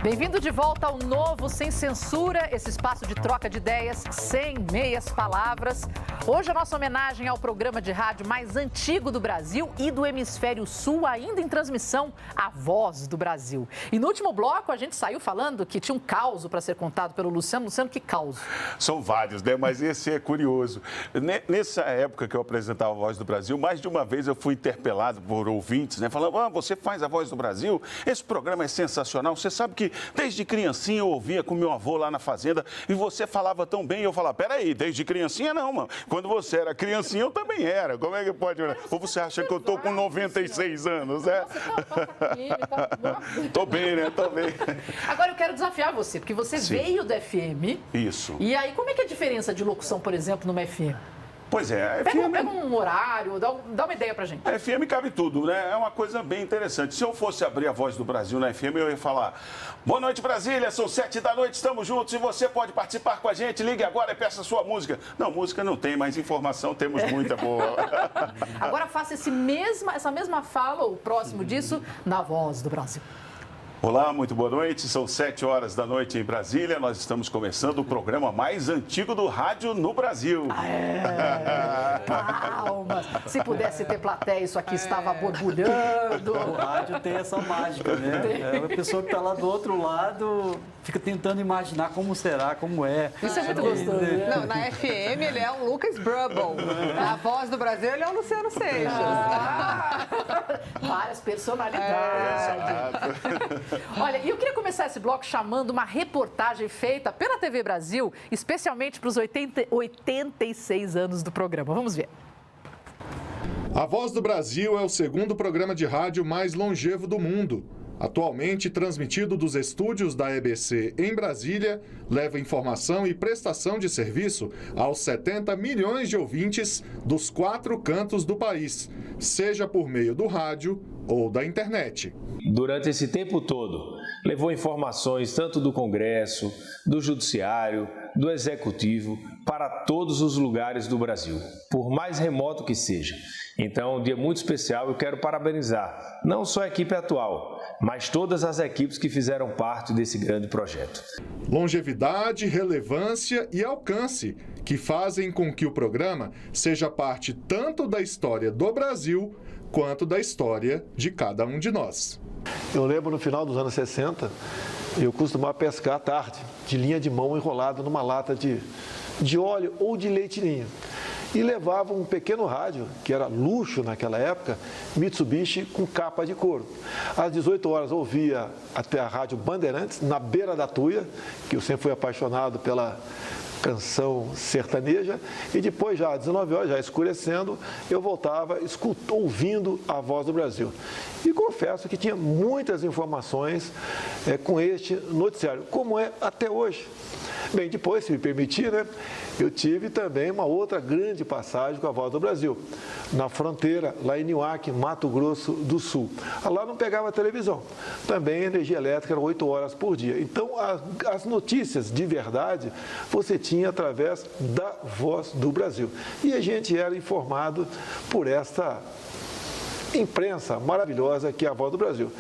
Bem-vindo de volta ao novo Sem Censura, esse espaço de troca de ideias sem meias palavras. Hoje a nossa homenagem ao programa de rádio mais antigo do Brasil e do Hemisfério Sul, ainda em transmissão, A Voz do Brasil. E no último bloco a gente saiu falando que tinha um caos para ser contado pelo Luciano. Luciano, que caos? São vários, né? Mas esse é curioso. Nessa época que eu apresentava a Voz do Brasil, mais de uma vez eu fui interpelado por ouvintes, né? Falando, você faz a Voz do Brasil? Esse programa é sensacional. Você sabe que desde criancinha eu ouvia com meu avô lá na fazenda e você falava tão bem. E eu falava, peraí, desde criancinha não, mano. Quando você era criancinha eu também era. Como é que pode? Ou você acha que eu tô com 96 anos, né? Tô bem, né? Tô bem. Agora eu quero desafiar você, porque você veio da FM. Isso. E aí, como é que é a diferença de locução, por exemplo, numa FM? Pois é, a Pega FM... um horário, dá uma ideia pra gente. A FM cabe tudo, né? É uma coisa bem interessante. Se eu fosse abrir a Voz do Brasil na FM, eu ia falar: boa noite, Brasília, são 7 da noite, estamos juntos e você pode participar com a gente. Ligue agora e peça a sua música. Não, música não tem, mas informação temos muita boa. Agora faça essa mesma fala, ou próximo disso, na Voz do Brasil. Olá, muito boa noite. São 7 horas da noite em Brasília. Nós estamos começando o programa mais antigo do rádio no Brasil. Palmas. Se pudesse ter plateia, isso aqui estava borbulhando. O rádio tem essa mágica, né? É uma pessoa que está lá do outro lado, fica tentando imaginar como será, como é. Isso é muito gostoso, né? Não, na FM ele é um Lucas Brubble. Na Voz do Brasil ele é um Luciano Seixas. Várias personalidades. Olha, e eu queria começar esse bloco chamando uma reportagem feita pela TV Brasil, especialmente para os 86 anos do programa. Vamos ver. A Voz do Brasil é o segundo programa de rádio mais longevo do mundo. Atualmente transmitido dos estúdios da EBC em Brasília, leva informação e prestação de serviço aos 70 milhões de ouvintes dos 4 cantos do país, seja por meio do rádio ou da internet. Durante esse tempo todo, levou informações tanto do Congresso, do Judiciário, do Executivo, para todos os lugares do Brasil, por mais remoto que seja. Então, um dia muito especial, eu quero parabenizar não só a equipe atual, mas todas as equipes que fizeram parte desse grande projeto. Longevidade, relevância e alcance, que fazem com que o programa seja parte tanto da história do Brasil, quanto da história de cada um de nós. Eu lembro no final dos anos 60, eu costumava pescar à tarde, de linha de mão enrolada numa lata de óleo ou de leite ninho. E levava um pequeno rádio, que era luxo naquela época, Mitsubishi com capa de couro. Às 18 horas ouvia até a rádio Bandeirantes, na beira da Tuia, que eu sempre fui apaixonado canção sertaneja, e depois, já às 19 horas, já escurecendo, eu voltava ouvindo a Voz do Brasil. E confesso que tinha muitas informações com este noticiário, como é até hoje. Bem, depois, se me permitir, né, eu tive também uma outra grande passagem com a Voz do Brasil, na fronteira, lá em Niuaque, Mato Grosso do Sul. Lá não pegava televisão, também a energia elétrica era 8 horas por dia. Então, as notícias de verdade você tinha através da Voz do Brasil. E a gente era informado por esta imprensa maravilhosa que é a Voz do Brasil.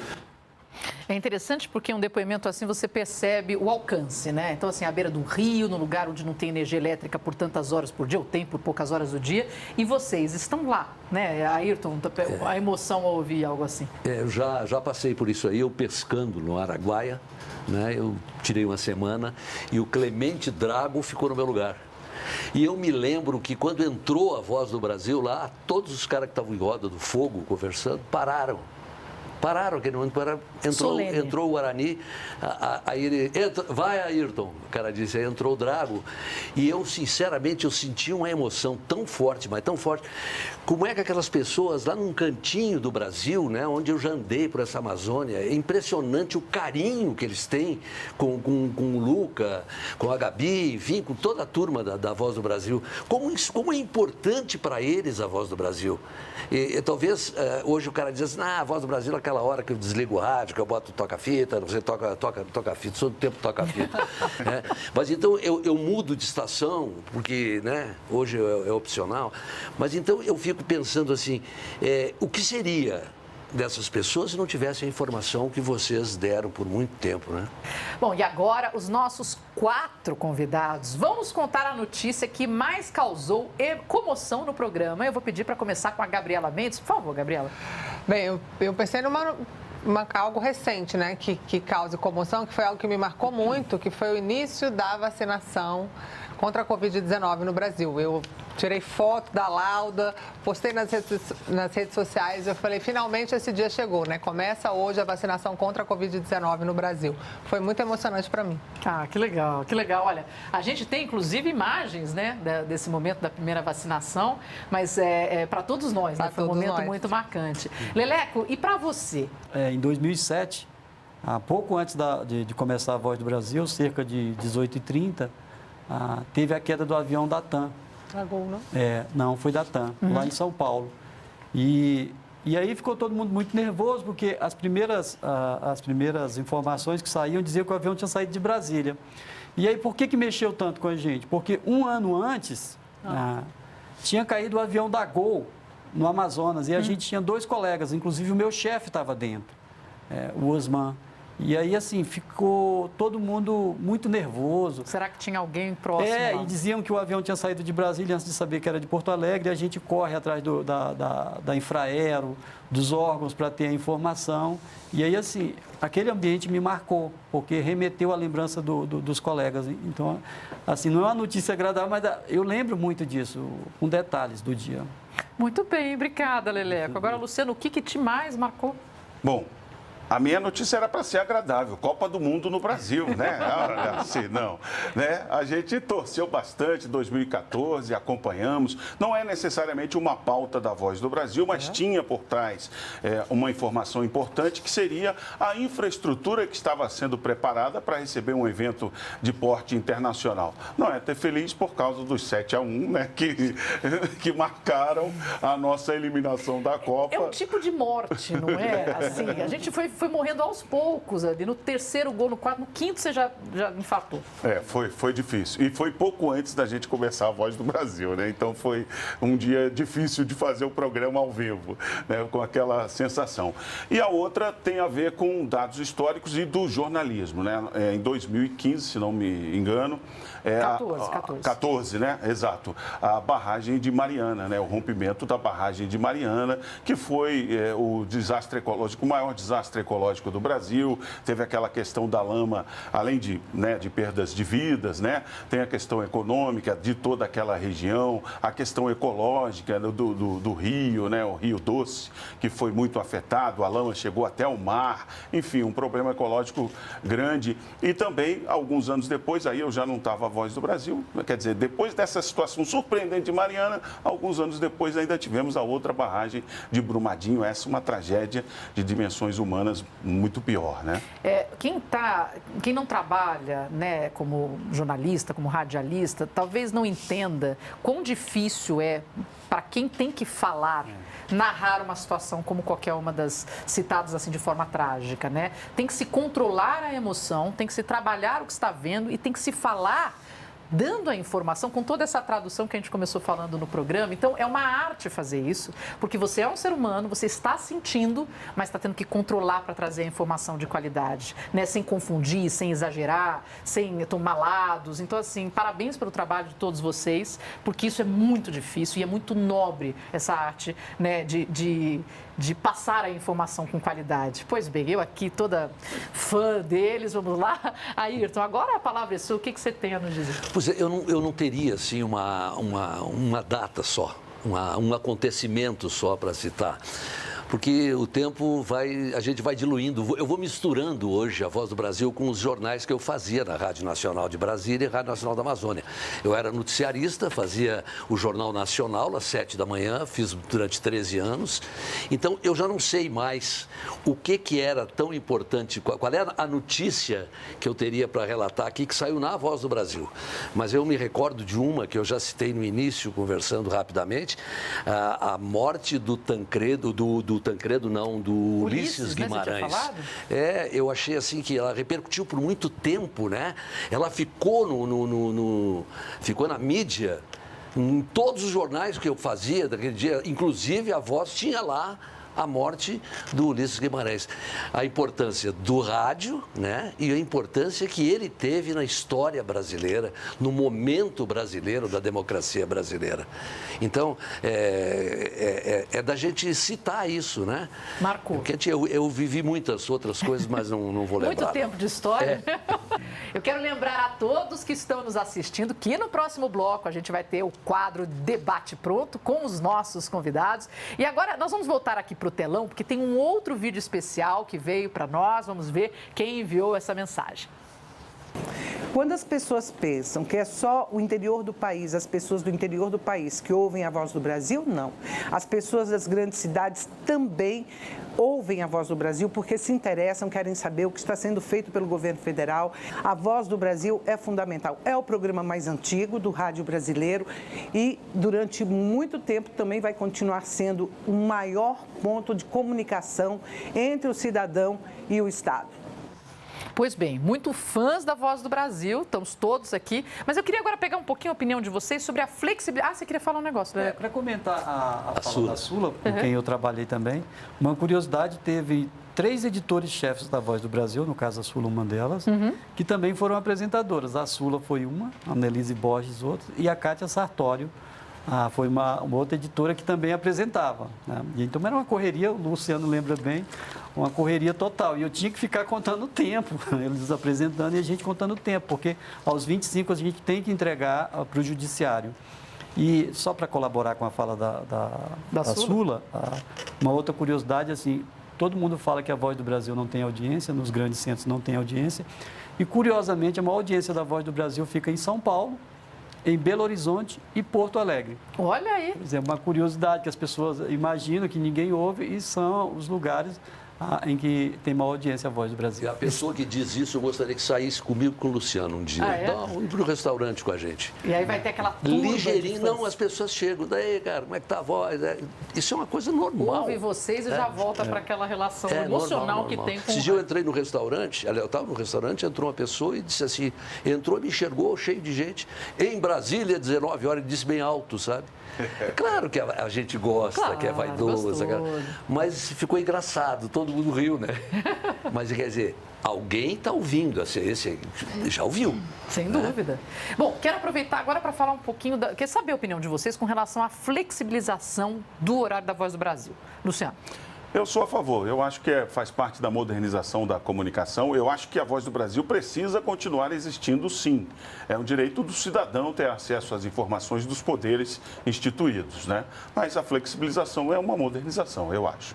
É interessante porque um depoimento assim você percebe o alcance, né? Então, assim, à beira do rio, no lugar onde não tem energia elétrica por tantas horas por dia, ou tem por poucas horas do dia, e vocês estão lá, né? Ayrton, a emoção ao ouvir algo assim. Eu já passei por isso aí, eu pescando no Araguaia, né? Eu tirei uma semana e o Clemente Drago ficou no meu lugar. E eu me lembro que quando entrou a Voz do Brasil lá, todos os caras que estavam em roda do fogo conversando pararam. Aquele momento, entrou o Guarani, aí ele, vai Ayrton, o cara disse, aí entrou o Drago, e eu, sinceramente, eu senti uma emoção tão forte, mas tão forte, como é que aquelas pessoas lá num cantinho do Brasil, né, onde eu já andei por essa Amazônia, é impressionante o carinho que eles têm com o Luca, com a Gabi, enfim, com toda a turma da Voz do Brasil, como é importante para eles a Voz do Brasil. E talvez hoje o cara diz assim, a Voz do Brasil é aquela hora que eu desligo o rádio, que eu boto toca-fita, você toca-fita, sou do tempo toca-fita. Né? Mas então eu mudo de estação, porque né, hoje é opcional, mas então eu fico pensando assim, o que seria dessas pessoas se não tivessem a informação que vocês deram por muito tempo, né? Bom, e agora os nossos 4 convidados vão nos contar a notícia que mais causou comoção no programa. Eu vou pedir para começar com a Gabriela Mendes. Por favor, Gabriela. Bem, eu pensei algo recente, né, que cause comoção, que foi algo que me marcou muito, que foi o início da vacinação contra a Covid-19 no Brasil. Eu tirei foto da lauda, postei nas redes sociais, eu falei, finalmente esse dia chegou, né? Começa hoje a vacinação contra a Covid-19 no Brasil. Foi muito emocionante para mim. Ah, que legal, que legal. Olha, a gente tem inclusive imagens, né, desse momento da primeira vacinação, mas para todos nós, né? Foi um momento muito marcante. Leleco, e para você? Em 2007, pouco antes de começar a Voz do Brasil, cerca de 18h30, teve a queda do avião da TAM. Da Gol, não? Não, foi da TAM, lá em São Paulo. E aí ficou todo mundo muito nervoso, porque as primeiras informações que saíam diziam que o avião tinha saído de Brasília. E aí, por que mexeu tanto com a gente? Porque um ano antes, tinha caído o avião da Gol no Amazonas, e a gente tinha 2 colegas, inclusive o meu chefe estava dentro, o Osman. E aí, assim, ficou todo mundo muito nervoso. Será que tinha alguém próximo? E diziam que o avião tinha saído de Brasília antes de saber que era de Porto Alegre. E a gente corre atrás da Infraero, dos órgãos para ter a informação. E aí, assim, aquele ambiente me marcou, porque remeteu à lembrança dos colegas. Então, assim, não é uma notícia agradável, mas eu lembro muito disso, com detalhes do dia. Muito bem, obrigada, Leleco. Agora, Luciano, o que te mais marcou? Bom, a minha notícia era para ser agradável, Copa do Mundo no Brasil, né? Assim, não, né? A gente torceu bastante em 2014, acompanhamos. Não é necessariamente uma pauta da Voz do Brasil, mas tinha por trás uma informação importante que seria a infraestrutura que estava sendo preparada para receber um evento de porte internacional. Não é ter feliz por causa dos 7-1, né? Que marcaram a nossa eliminação da Copa. É um tipo de morte, não é? Assim, a gente foi morrendo aos poucos ali. No 3º gol, no 4º, no 5º você já infartou. Foi difícil. E foi pouco antes da gente começar a Voz do Brasil, né? Então foi um dia difícil de fazer o programa ao vivo, né? Com aquela sensação. E a outra tem a ver com dados históricos e do jornalismo, né? Em 2015, se não me engano. 14, né? Exato. A barragem de Mariana, né? O rompimento da barragem de Mariana, que foi o desastre ecológico, o maior desastre ecológico ecológico do Brasil, teve aquela questão da lama, além de perdas de vidas, né? Tem a questão econômica de toda aquela região, a questão ecológica do rio, né? O Rio Doce, que foi muito afetado, a lama chegou até o mar, enfim, um problema ecológico grande. E também, alguns anos depois, aí eu já não estava a Voz do Brasil, quer dizer, depois dessa situação surpreendente de Mariana, alguns anos depois ainda tivemos a outra barragem de Brumadinho, essa uma tragédia de dimensões humanas muito pior, né? Quem não trabalha, né, como jornalista, como radialista, talvez não entenda quão difícil é para quem tem que falar, narrar uma situação como qualquer uma das citadas assim de forma trágica, né? Tem que se controlar a emoção, tem que se trabalhar o que está vendo e tem que se falar dando a informação com toda essa tradução que a gente começou falando no programa. Então, é uma arte fazer isso, porque você é um ser humano, você está sentindo, mas está tendo que controlar para trazer a informação de qualidade, né? Sem confundir, sem exagerar, sem tomar lados. Então, assim, parabéns pelo trabalho de todos vocês, porque isso é muito difícil e é muito nobre, essa arte, né, de passar a informação com qualidade. Pois bem, eu aqui toda fã deles, vamos lá. Ayrton, agora a palavra é sua, o que você tem a nos dizer? Pois é, eu não teria, assim, uma data só, um acontecimento só para citar. Porque o tempo a gente vai diluindo. Eu vou misturando hoje a Voz do Brasil com os jornais que eu fazia na Rádio Nacional de Brasília e Rádio Nacional da Amazônia. Eu era noticiarista, fazia o Jornal Nacional às 7 da manhã, fiz durante 13 anos. Então, eu já não sei mais o que era tão importante, qual era a notícia que eu teria para relatar aqui que saiu na Voz do Brasil. Mas eu me recordo de uma que eu já citei no início, conversando rapidamente, a morte do Tancredo, do Ulisses Guimarães. Eu achei assim que ela repercutiu por muito tempo, né? Ela ficou ficou na mídia, em todos os jornais que eu fazia daquele dia, inclusive a Voz tinha lá a morte do Ulisses Guimarães. A importância do rádio, né? E a importância que ele teve na história brasileira, no momento brasileiro da democracia brasileira. Então, é da gente citar isso, né? Marcou. Porque eu vivi muitas outras coisas, mas não vou lembrar. Muito tempo de história. Eu quero lembrar a todos que estão nos assistindo que no próximo bloco a gente vai ter o quadro Debate Pronto com os nossos convidados. E agora nós vamos voltar aqui para o telão, porque tem um outro vídeo especial que veio para nós. Vamos ver quem enviou essa mensagem. Quando as pessoas pensam que é só o interior do país, as pessoas do interior do país que ouvem a Voz do Brasil, não. As pessoas das grandes cidades também ouvem a Voz do Brasil porque se interessam, querem saber o que está sendo feito pelo governo federal. A Voz do Brasil é fundamental. É o programa mais antigo do rádio brasileiro e durante muito tempo também vai continuar sendo o maior ponto de comunicação entre o cidadão e o Estado. Pois bem, muito fãs da Voz do Brasil, estamos todos aqui, mas eu queria agora pegar um pouquinho a opinião de vocês sobre a flexibilidade. Você queria falar um negócio, né? Para comentar a fala da Sula, com quem eu trabalhei também, uma curiosidade, teve 3 editores-chefes da Voz do Brasil, no caso a Sula uma delas, que também foram apresentadoras. A Sula foi uma, a Annelise Borges outra, e a Kátia Sartório foi uma outra editora que também apresentava, né? E então era uma correria, o Luciano lembra bem, uma correria total. E eu tinha que ficar contando o tempo, eles apresentando e a gente contando o tempo, porque aos 25 a gente tem que entregar para o judiciário. E só para colaborar com a fala da Sula, uma outra curiosidade, assim, todo mundo fala que a Voz do Brasil não tem audiência, nos grandes centros não tem audiência, e curiosamente a maior audiência da Voz do Brasil fica em São Paulo, em Belo Horizonte e Porto Alegre. Olha aí! É uma curiosidade que as pessoas imaginam que ninguém ouve e são os lugares em que tem maior audiência a Voz do Brasil. E a pessoa que diz isso, eu gostaria que saísse comigo com o Luciano um dia. Ir para o restaurante com a gente. E aí vai ter aquela turma ligeirinho, não, as pessoas chegam, daí, cara, como é que tá a voz? Isso é uma coisa normal. Ouve vocês e já volta para aquela relação emocional normal. Que tem com... Esse dia eu entrei no restaurante, eu estava no restaurante, entrou uma pessoa e disse assim, entrou e me enxergou, cheio de gente, em Brasília, 19 horas, ele disse bem alto, sabe? Claro que a gente gosta, claro, que é vaidoso, mas ficou engraçado, todo mundo riu, né? Mas quer dizer, alguém está ouvindo, esse já ouviu. Sem dúvida. Bom, quero aproveitar agora para falar um pouquinho, quer saber a opinião de vocês com relação à flexibilização do horário da Voz do Brasil. Luciano. Eu sou a favor. Eu acho que faz parte da modernização da comunicação. Eu acho que a Voz do Brasil precisa continuar existindo, sim. É um direito do cidadão ter acesso às informações dos poderes instituídos, né? Mas a flexibilização é uma modernização, eu acho.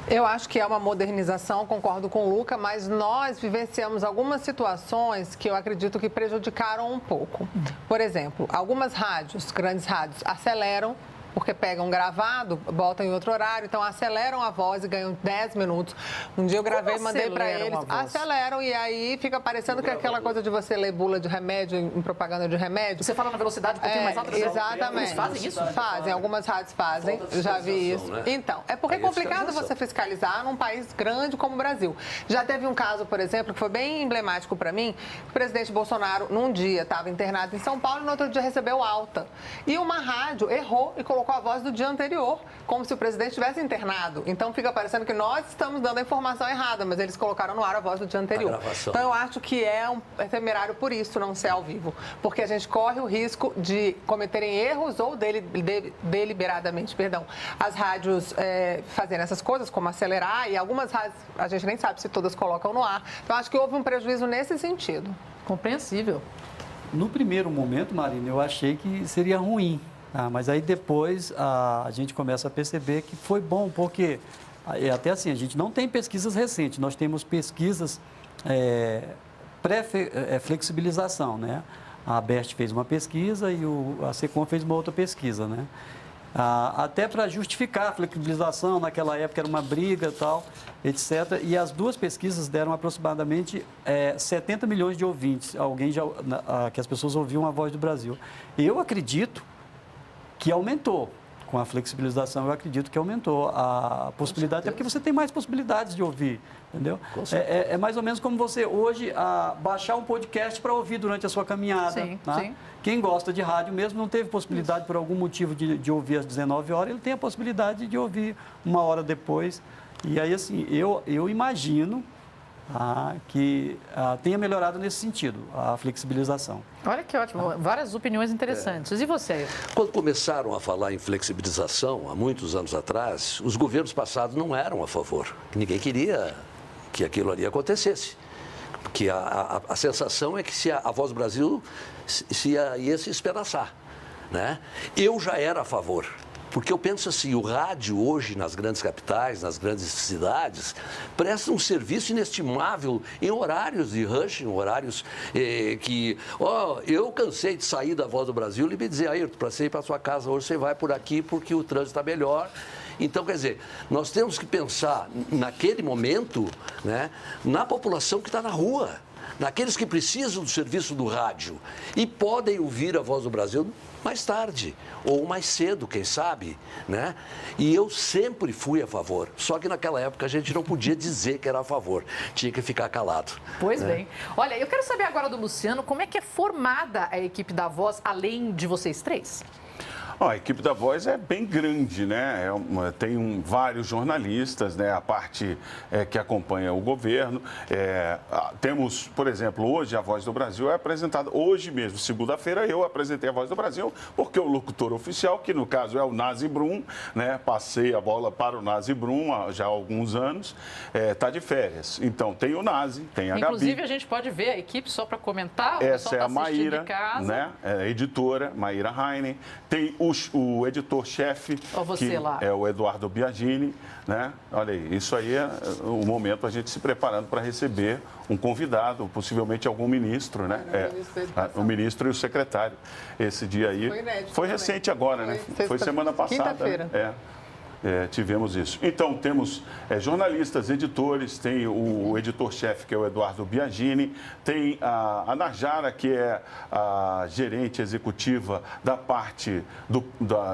Eu acho que é uma modernização, concordo com o Luca, mas nós vivenciamos algumas situações que eu acredito que prejudicaram um pouco. Por exemplo, algumas rádios, grandes rádios, aceleram, porque pegam gravado, botam em outro horário, então aceleram a voz e ganham 10 minutos. Um dia eu gravei e mandei para eles, aceleram e aí fica parecendo que é aquela coisa de você ler bula de remédio em propaganda de remédio. Você fala na velocidade um pouquinho mais alta? Exatamente. Eles fazem isso? Fazem, algumas rádios fazem, eu já vi isso. Né? Então, é porque é complicado você fiscalizar num país grande como o Brasil. Já teve um caso, por exemplo, que foi bem emblemático para mim, o presidente Bolsonaro, num dia, estava internado em São Paulo e no outro dia recebeu alta. E uma rádio errou e colocou a voz do dia anterior, como se o presidente tivesse internado. Então fica parecendo que nós estamos dando a informação errada, mas eles colocaram no ar a voz do dia anterior. Então eu acho que é temerário por isso não ser ao vivo, porque a gente corre o risco de cometerem erros ou deliberadamente, as rádios fazerem essas coisas, como acelerar, e algumas rádios a gente nem sabe se todas colocam no ar. Então acho que houve um prejuízo nesse sentido. Compreensível. No primeiro momento, Marina, eu achei que seria ruim. Mas aí depois a gente começa a perceber que foi bom, porque até assim, a gente não tem pesquisas recentes, nós temos pesquisas pré-flexibilização, né? A ABERT fez uma pesquisa e a SECOM fez uma outra pesquisa, né? Até para justificar a flexibilização, naquela época era uma briga e tal, etc. E as duas pesquisas deram aproximadamente 70 milhões de ouvintes, que as pessoas ouviam a Voz do Brasil. E eu acredito que aumentou. Com a flexibilização, eu acredito que aumentou a possibilidade, até porque você tem mais possibilidades de ouvir, entendeu? É mais ou menos como você hoje baixar um podcast para ouvir durante a sua caminhada. Sim, né? sim. Quem gosta de rádio mesmo não teve possibilidade, por algum motivo, de ouvir às 19 horas, ele tem a possibilidade de ouvir uma hora depois. E aí, assim, eu imagino que tenha melhorado nesse sentido, a flexibilização. Olha que ótimo, várias opiniões interessantes. E você? Quando começaram a falar em flexibilização, há muitos anos atrás, os governos passados não eram a favor. Ninguém queria que aquilo ali acontecesse. Porque a sensação é que se a Voz do Brasil ia se espedaçar, né? Eu já era a favor. Porque eu penso assim, o rádio hoje nas grandes capitais, nas grandes cidades, presta um serviço inestimável em horários de rush, em horários que... eu cansei de sair da Voz do Brasil e me dizer, Ayrton, para você ir para sua casa hoje, você vai por aqui porque o trânsito está melhor. Então, quer dizer, nós temos que pensar naquele momento, né, na população que está na rua, naqueles que precisam do serviço do rádio e podem ouvir a Voz do Brasil mais tarde ou mais cedo, quem sabe, né? E eu sempre fui a favor, só que naquela época a gente não podia dizer que era a favor, tinha que ficar calado. Pois bem. Olha, eu quero saber agora do Luciano, como é que é formada a equipe da Voz, além de vocês três? A equipe da Voz é bem grande, né? Tem vários jornalistas, né? A parte que acompanha o governo. Temos, por exemplo, hoje a Voz do Brasil é apresentada, hoje mesmo, segunda-feira, eu apresentei a Voz do Brasil, porque o locutor oficial, que no caso é o Nazi Brum, né? Passei a bola para o Nazi Brum já há alguns anos, está de férias. Então, tem o Nazi, tem a Gabi. Inclusive, a gente pode ver a equipe só para comentar. Essa é a Maíra, de casa. Né? Editora, Maíra Heinen. Tem o editor-chefe, que lá. É o Eduardo Biagini, né? Olha aí, isso aí é o momento a gente se preparando para receber um convidado, possivelmente algum ministro, né? O ministro e o secretário. Esse dia aí foi recente agora, né? Foi semana passada. Quinta-feira. Tivemos isso. Então, temos jornalistas, editores, tem o editor-chefe, que é o Eduardo Biagini, tem a Najara, que é a gerente executiva da parte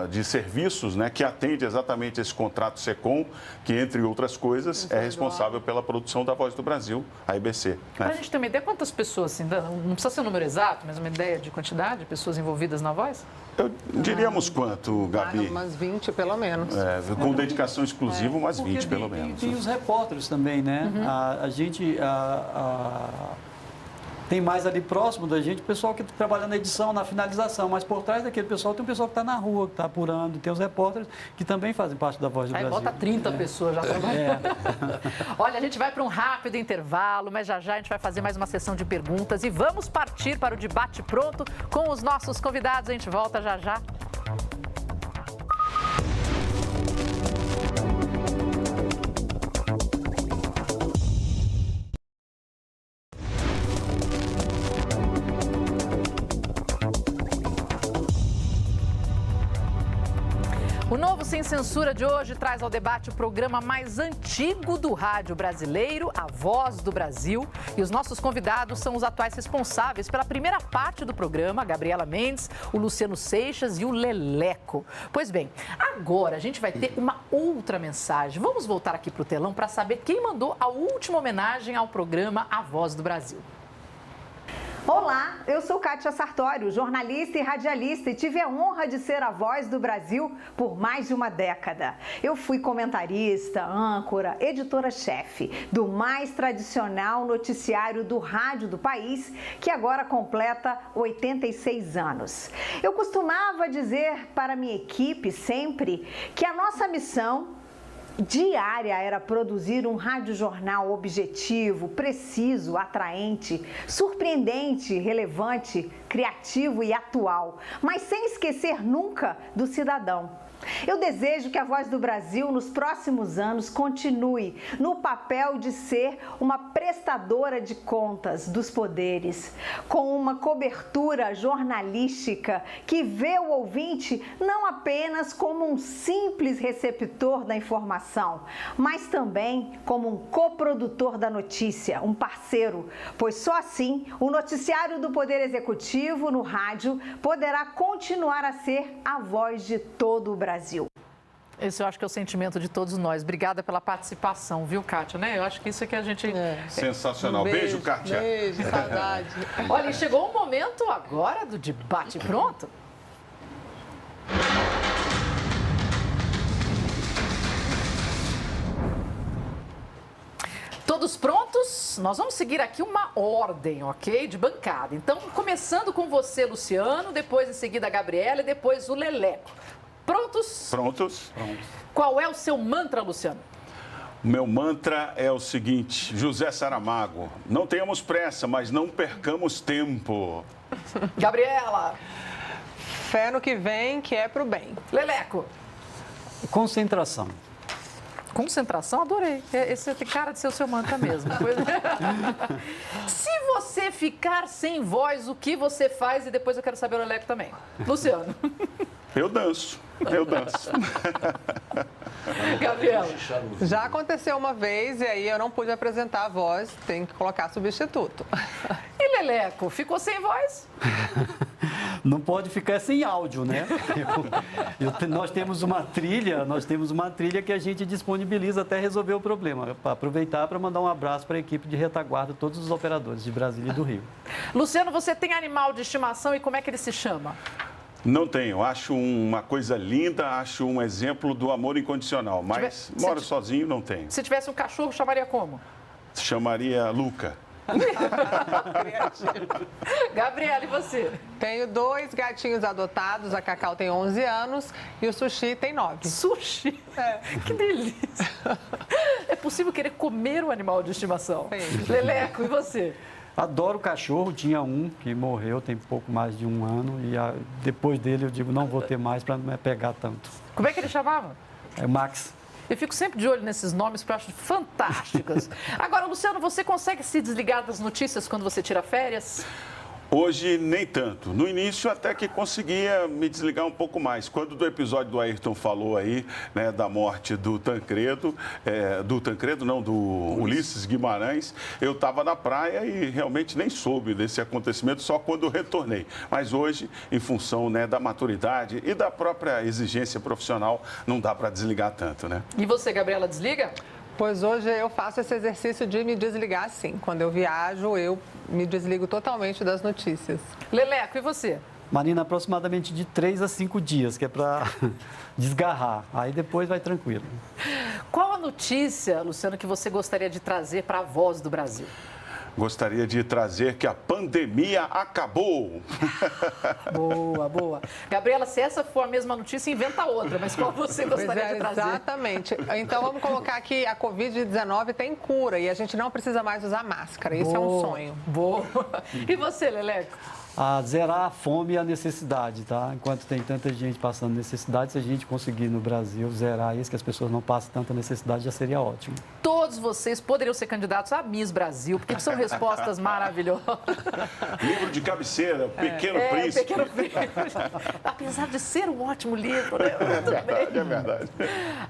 de serviços, né, que atende exatamente esse contrato SECOM, que, entre outras coisas, é responsável pela produção da Voz do Brasil, a IBC. Né? Para a gente ter uma ideia, quantas pessoas, assim, não precisa ser um número exato, mas uma ideia de quantidade de pessoas envolvidas na Voz? Diríamos quanto, Gabi? Umas 20, pelo menos. Com dedicação exclusiva, umas 20, pelo menos. Tem os repórteres também, né? A gente... tem mais ali próximo da gente o pessoal que trabalha na edição, na finalização, mas por trás daquele pessoal tem um pessoal que está na rua, que está apurando, tem os repórteres que também fazem parte da Voz do Brasil. Aí bota 30 pessoas já trabalhando. Olha, a gente vai para um rápido intervalo, mas já a gente vai fazer mais uma sessão de perguntas e vamos partir para o debate pronto com os nossos convidados. A gente volta já. O novo Sem Censura de hoje traz ao debate o programa mais antigo do rádio brasileiro, A Voz do Brasil. E os nossos convidados são os atuais responsáveis pela primeira parte do programa, a Gabriela Mendes, o Luciano Seixas e o Leleco. Pois bem, agora a gente vai ter uma outra mensagem. Vamos voltar aqui para o telão para saber quem mandou a última homenagem ao programa A Voz do Brasil. Olá, eu sou Kátia Sartório, jornalista e radialista e tive a honra de ser a Voz do Brasil por mais de uma década. Eu fui comentarista, âncora, editora-chefe do mais tradicional noticiário do rádio do país, que agora completa 86 anos. Eu costumava dizer para minha equipe sempre que a nossa missão diária era produzir um radiojornal objetivo, preciso, atraente, surpreendente, relevante, criativo e atual, mas sem esquecer nunca do cidadão. Eu desejo que a Voz do Brasil, nos próximos anos, continue no papel de ser uma prestadora de contas dos poderes, com uma cobertura jornalística que vê o ouvinte não apenas como um simples receptor da informação, mas também como um coprodutor da notícia, um parceiro, pois só assim o noticiário do Poder Executivo no rádio poderá continuar a ser a voz de todo o Brasil. Esse eu acho que é o sentimento de todos nós. Obrigada pela participação, viu, Kátia? Né? Eu acho que isso é que a gente... Sensacional. Beijo, Kátia. Beijo, saudade. Olha, e chegou o momento agora do debate pronto. Todos prontos? Nós vamos seguir aqui uma ordem, ok? De bancada. Então, começando com você, Luciano, depois em seguida a Gabriela e depois o Leleco. Prontos? Prontos. Qual é o seu mantra, Luciano? O meu mantra é o seguinte, José Saramago, não tenhamos pressa, mas não percamos tempo. Gabriela. Fé no que vem, que é pro bem. Leleco. Concentração. Concentração? Adorei. Esse tem cara de ser o seu mantra mesmo. Se você ficar sem voz, o que você faz? E depois eu quero saber o Leleco também. Luciano. Eu danço. Gabriela. Já aconteceu uma vez e aí eu não pude apresentar a voz, tem que colocar substituto. E Leleco, ficou sem voz? Não pode ficar sem áudio, né? Nós temos uma trilha que a gente disponibiliza até resolver o problema. Para aproveitar para mandar um abraço para a equipe de retaguarda, todos os operadores de Brasília e do Rio. Luciano, você tem animal de estimação e como é que ele se chama? Não tenho. Acho uma coisa linda, acho um exemplo do amor incondicional, mas moro sozinho, não tenho. Se tivesse um cachorro, chamaria como? Chamaria Luca. Gabriela, e você? Tenho 2 gatinhos adotados, a Cacau tem 11 anos e o Sushi tem 9. Sushi? Que delícia! É possível querer comer o animal de estimação? Sim. Leleco, e você? Adoro cachorro, tinha um que morreu tem pouco mais de 1 ano e depois dele eu digo não vou ter mais para não me apegar tanto. Como é que ele chamava? É Max. Eu fico sempre de olho nesses nomes que eu acho fantásticos. Agora, Luciano, você consegue se desligar das notícias quando você tira férias? Hoje, nem tanto. No início, até que conseguia me desligar um pouco mais. Quando do episódio do Ayrton falou aí, né, da morte do Tancredo, do Ulisses Guimarães, eu estava na praia e realmente nem soube desse acontecimento, só quando eu retornei. Mas hoje, em função, né, da maturidade e da própria exigência profissional, não dá para desligar tanto, né? E você, Gabriela, desliga? Pois hoje eu faço esse exercício de me desligar sim. Quando eu viajo, eu me desligo totalmente das notícias. Leleco, e você? Marina, aproximadamente de 3 a 5 dias, que é para desgarrar. Aí depois vai tranquilo. Qual a notícia, Luciano, que você gostaria de trazer para a Voz do Brasil? gostaria de trazer que a pandemia acabou. Boa, boa. Gabriela, se essa for a mesma notícia, inventa outra, mas qual você gostaria de trazer? Exatamente. Então, vamos colocar que a Covid-19 tem cura e a gente não precisa mais usar máscara. Isso é um sonho. Boa. E você, Leleco? Zerar a fome e a necessidade, tá? Enquanto tem tanta gente passando necessidade, se a gente conseguir no Brasil zerar isso, que as pessoas não passem tanta necessidade, já seria ótimo. Todos vocês poderiam ser candidatos a Miss Brasil, porque são respostas maravilhosas. Livro de cabeceira, Pequeno Príncipe. Pequeno Príncipe. Apesar de ser um ótimo livro, né? É verdade.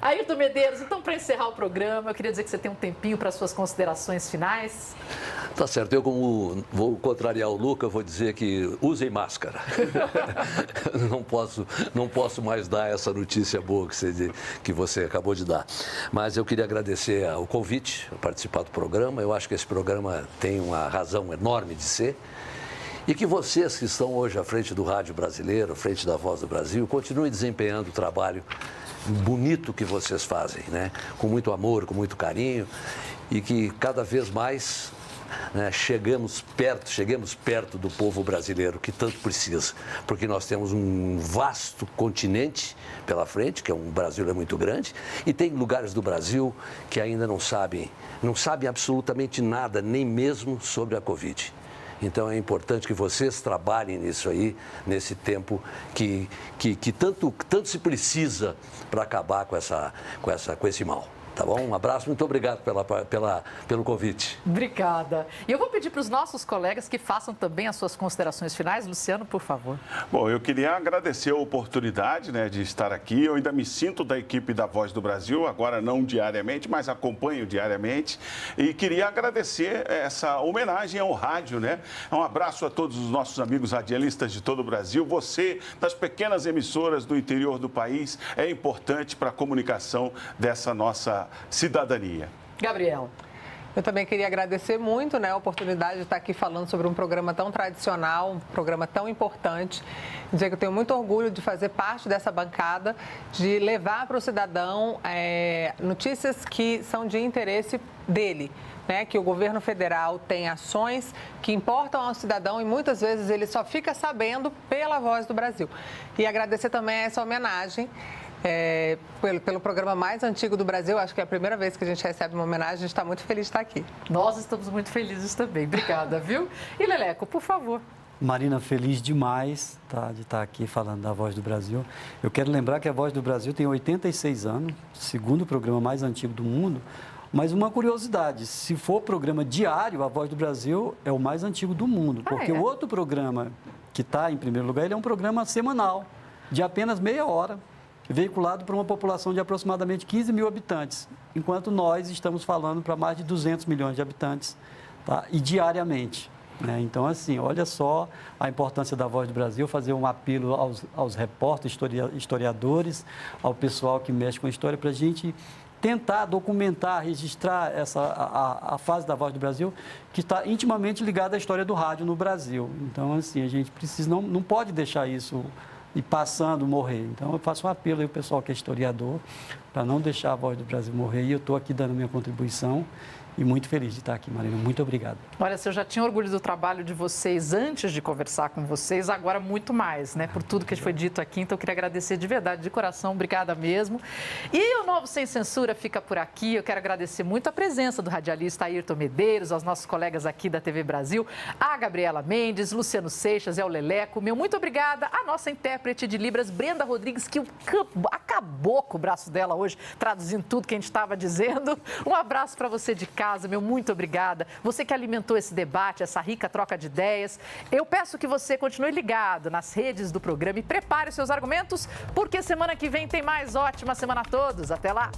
Ayrton Medeiros, então, para encerrar o programa, eu queria dizer que você tem um tempinho para suas considerações finais. Tá certo. Eu, como vou contrariar o Luca, vou dizer que usem máscara. Não posso mais dar essa notícia boa que você acabou de dar. Mas eu queria agradecer o convite, a participar do programa. Eu acho que esse programa tem uma razão enorme de ser. E que vocês que estão hoje à frente do rádio brasileiro, à frente da Voz do Brasil, continuem desempenhando o trabalho bonito que vocês fazem, né? Com muito amor, com muito carinho, e que cada vez mais, né, cheguemos perto do povo brasileiro, que tanto precisa, porque nós temos um vasto continente pela frente, que o Brasil é muito grande, e tem lugares do Brasil que ainda não sabem absolutamente nada, nem mesmo sobre a Covid. Então é importante que vocês trabalhem nisso aí, nesse tempo que tanto se precisa para acabar com esse mal. Tá bom? Um abraço, muito obrigado pelo convite. Obrigada. E eu vou pedir para os nossos colegas que façam também as suas considerações finais. Luciano, por favor. Bom, eu queria agradecer a oportunidade, né, de estar aqui. Eu ainda me sinto da equipe da Voz do Brasil, agora não diariamente, mas acompanho diariamente. E queria agradecer essa homenagem ao rádio, né? Um abraço a todos os nossos amigos radialistas de todo o Brasil. Você, das pequenas emissoras do interior do país, é importante para a comunicação dessa nossa cidadania. Gabriela. Eu também queria agradecer muito, né, a oportunidade de estar aqui falando sobre um programa tão tradicional, um programa tão importante. Dizer que eu tenho muito orgulho de fazer parte dessa bancada, de levar para o cidadão notícias que são de interesse dele. Né, que o governo federal tem ações que importam ao cidadão e muitas vezes ele só fica sabendo pela Voz do Brasil. E agradecer também essa homenagem. Pelo programa mais antigo do Brasil, acho que é a primeira vez que a gente recebe uma homenagem, a gente está muito feliz de estar aqui. Nós estamos muito felizes também. Obrigada, viu? E Leleco, por favor. Marina, feliz demais, tá, de estar aqui falando da Voz do Brasil. Eu quero lembrar que a Voz do Brasil tem 86 anos, segundo programa mais antigo do mundo. Mas uma curiosidade, se for programa diário, a Voz do Brasil é o mais antigo do mundo. Porque o outro programa que está em primeiro lugar, ele é um programa semanal, de apenas meia hora, veiculado para uma população de aproximadamente 15 mil habitantes, enquanto nós estamos falando para mais de 200 milhões de habitantes, tá? E diariamente. Né? Então, assim, olha só a importância da Voz do Brasil, fazer um apelo aos repórteres, historiadores, ao pessoal que mexe com a história, para a gente tentar documentar, registrar a fase da Voz do Brasil, que está intimamente ligada à história do rádio no Brasil. Então, assim, a gente precisa, não pode deixar isso e passando, morrer. Então, eu faço um apelo aí ao pessoal que é historiador, para não deixar a Voz do Brasil morrer. E eu estou aqui dando minha contribuição e muito feliz de estar aqui, Marina. Muito obrigado. Olha, se eu já tinha orgulho do trabalho de vocês antes de conversar com vocês, agora muito mais, né? Por tudo que foi dito aqui. Então, eu queria agradecer de verdade, de coração. Obrigada mesmo. E o Novo Sem Censura fica por aqui. Eu quero agradecer muito a presença do radialista Ayrton Medeiros, aos nossos colegas aqui da TV Brasil, a Gabriela Mendes, Luciano Seixas e ao Leleco. Meu muito obrigada à nossa intérprete de Libras, Brenda Rodrigues, que acabou com o braço dela hoje, traduzindo tudo que a gente estava dizendo. Um abraço para você de casa. Meu muito obrigada. Você que alimentou esse debate, essa rica troca de ideias. Eu peço que você continue ligado nas redes do programa e prepare os seus argumentos, porque semana que vem tem mais. Ótima semana a todos. Até lá.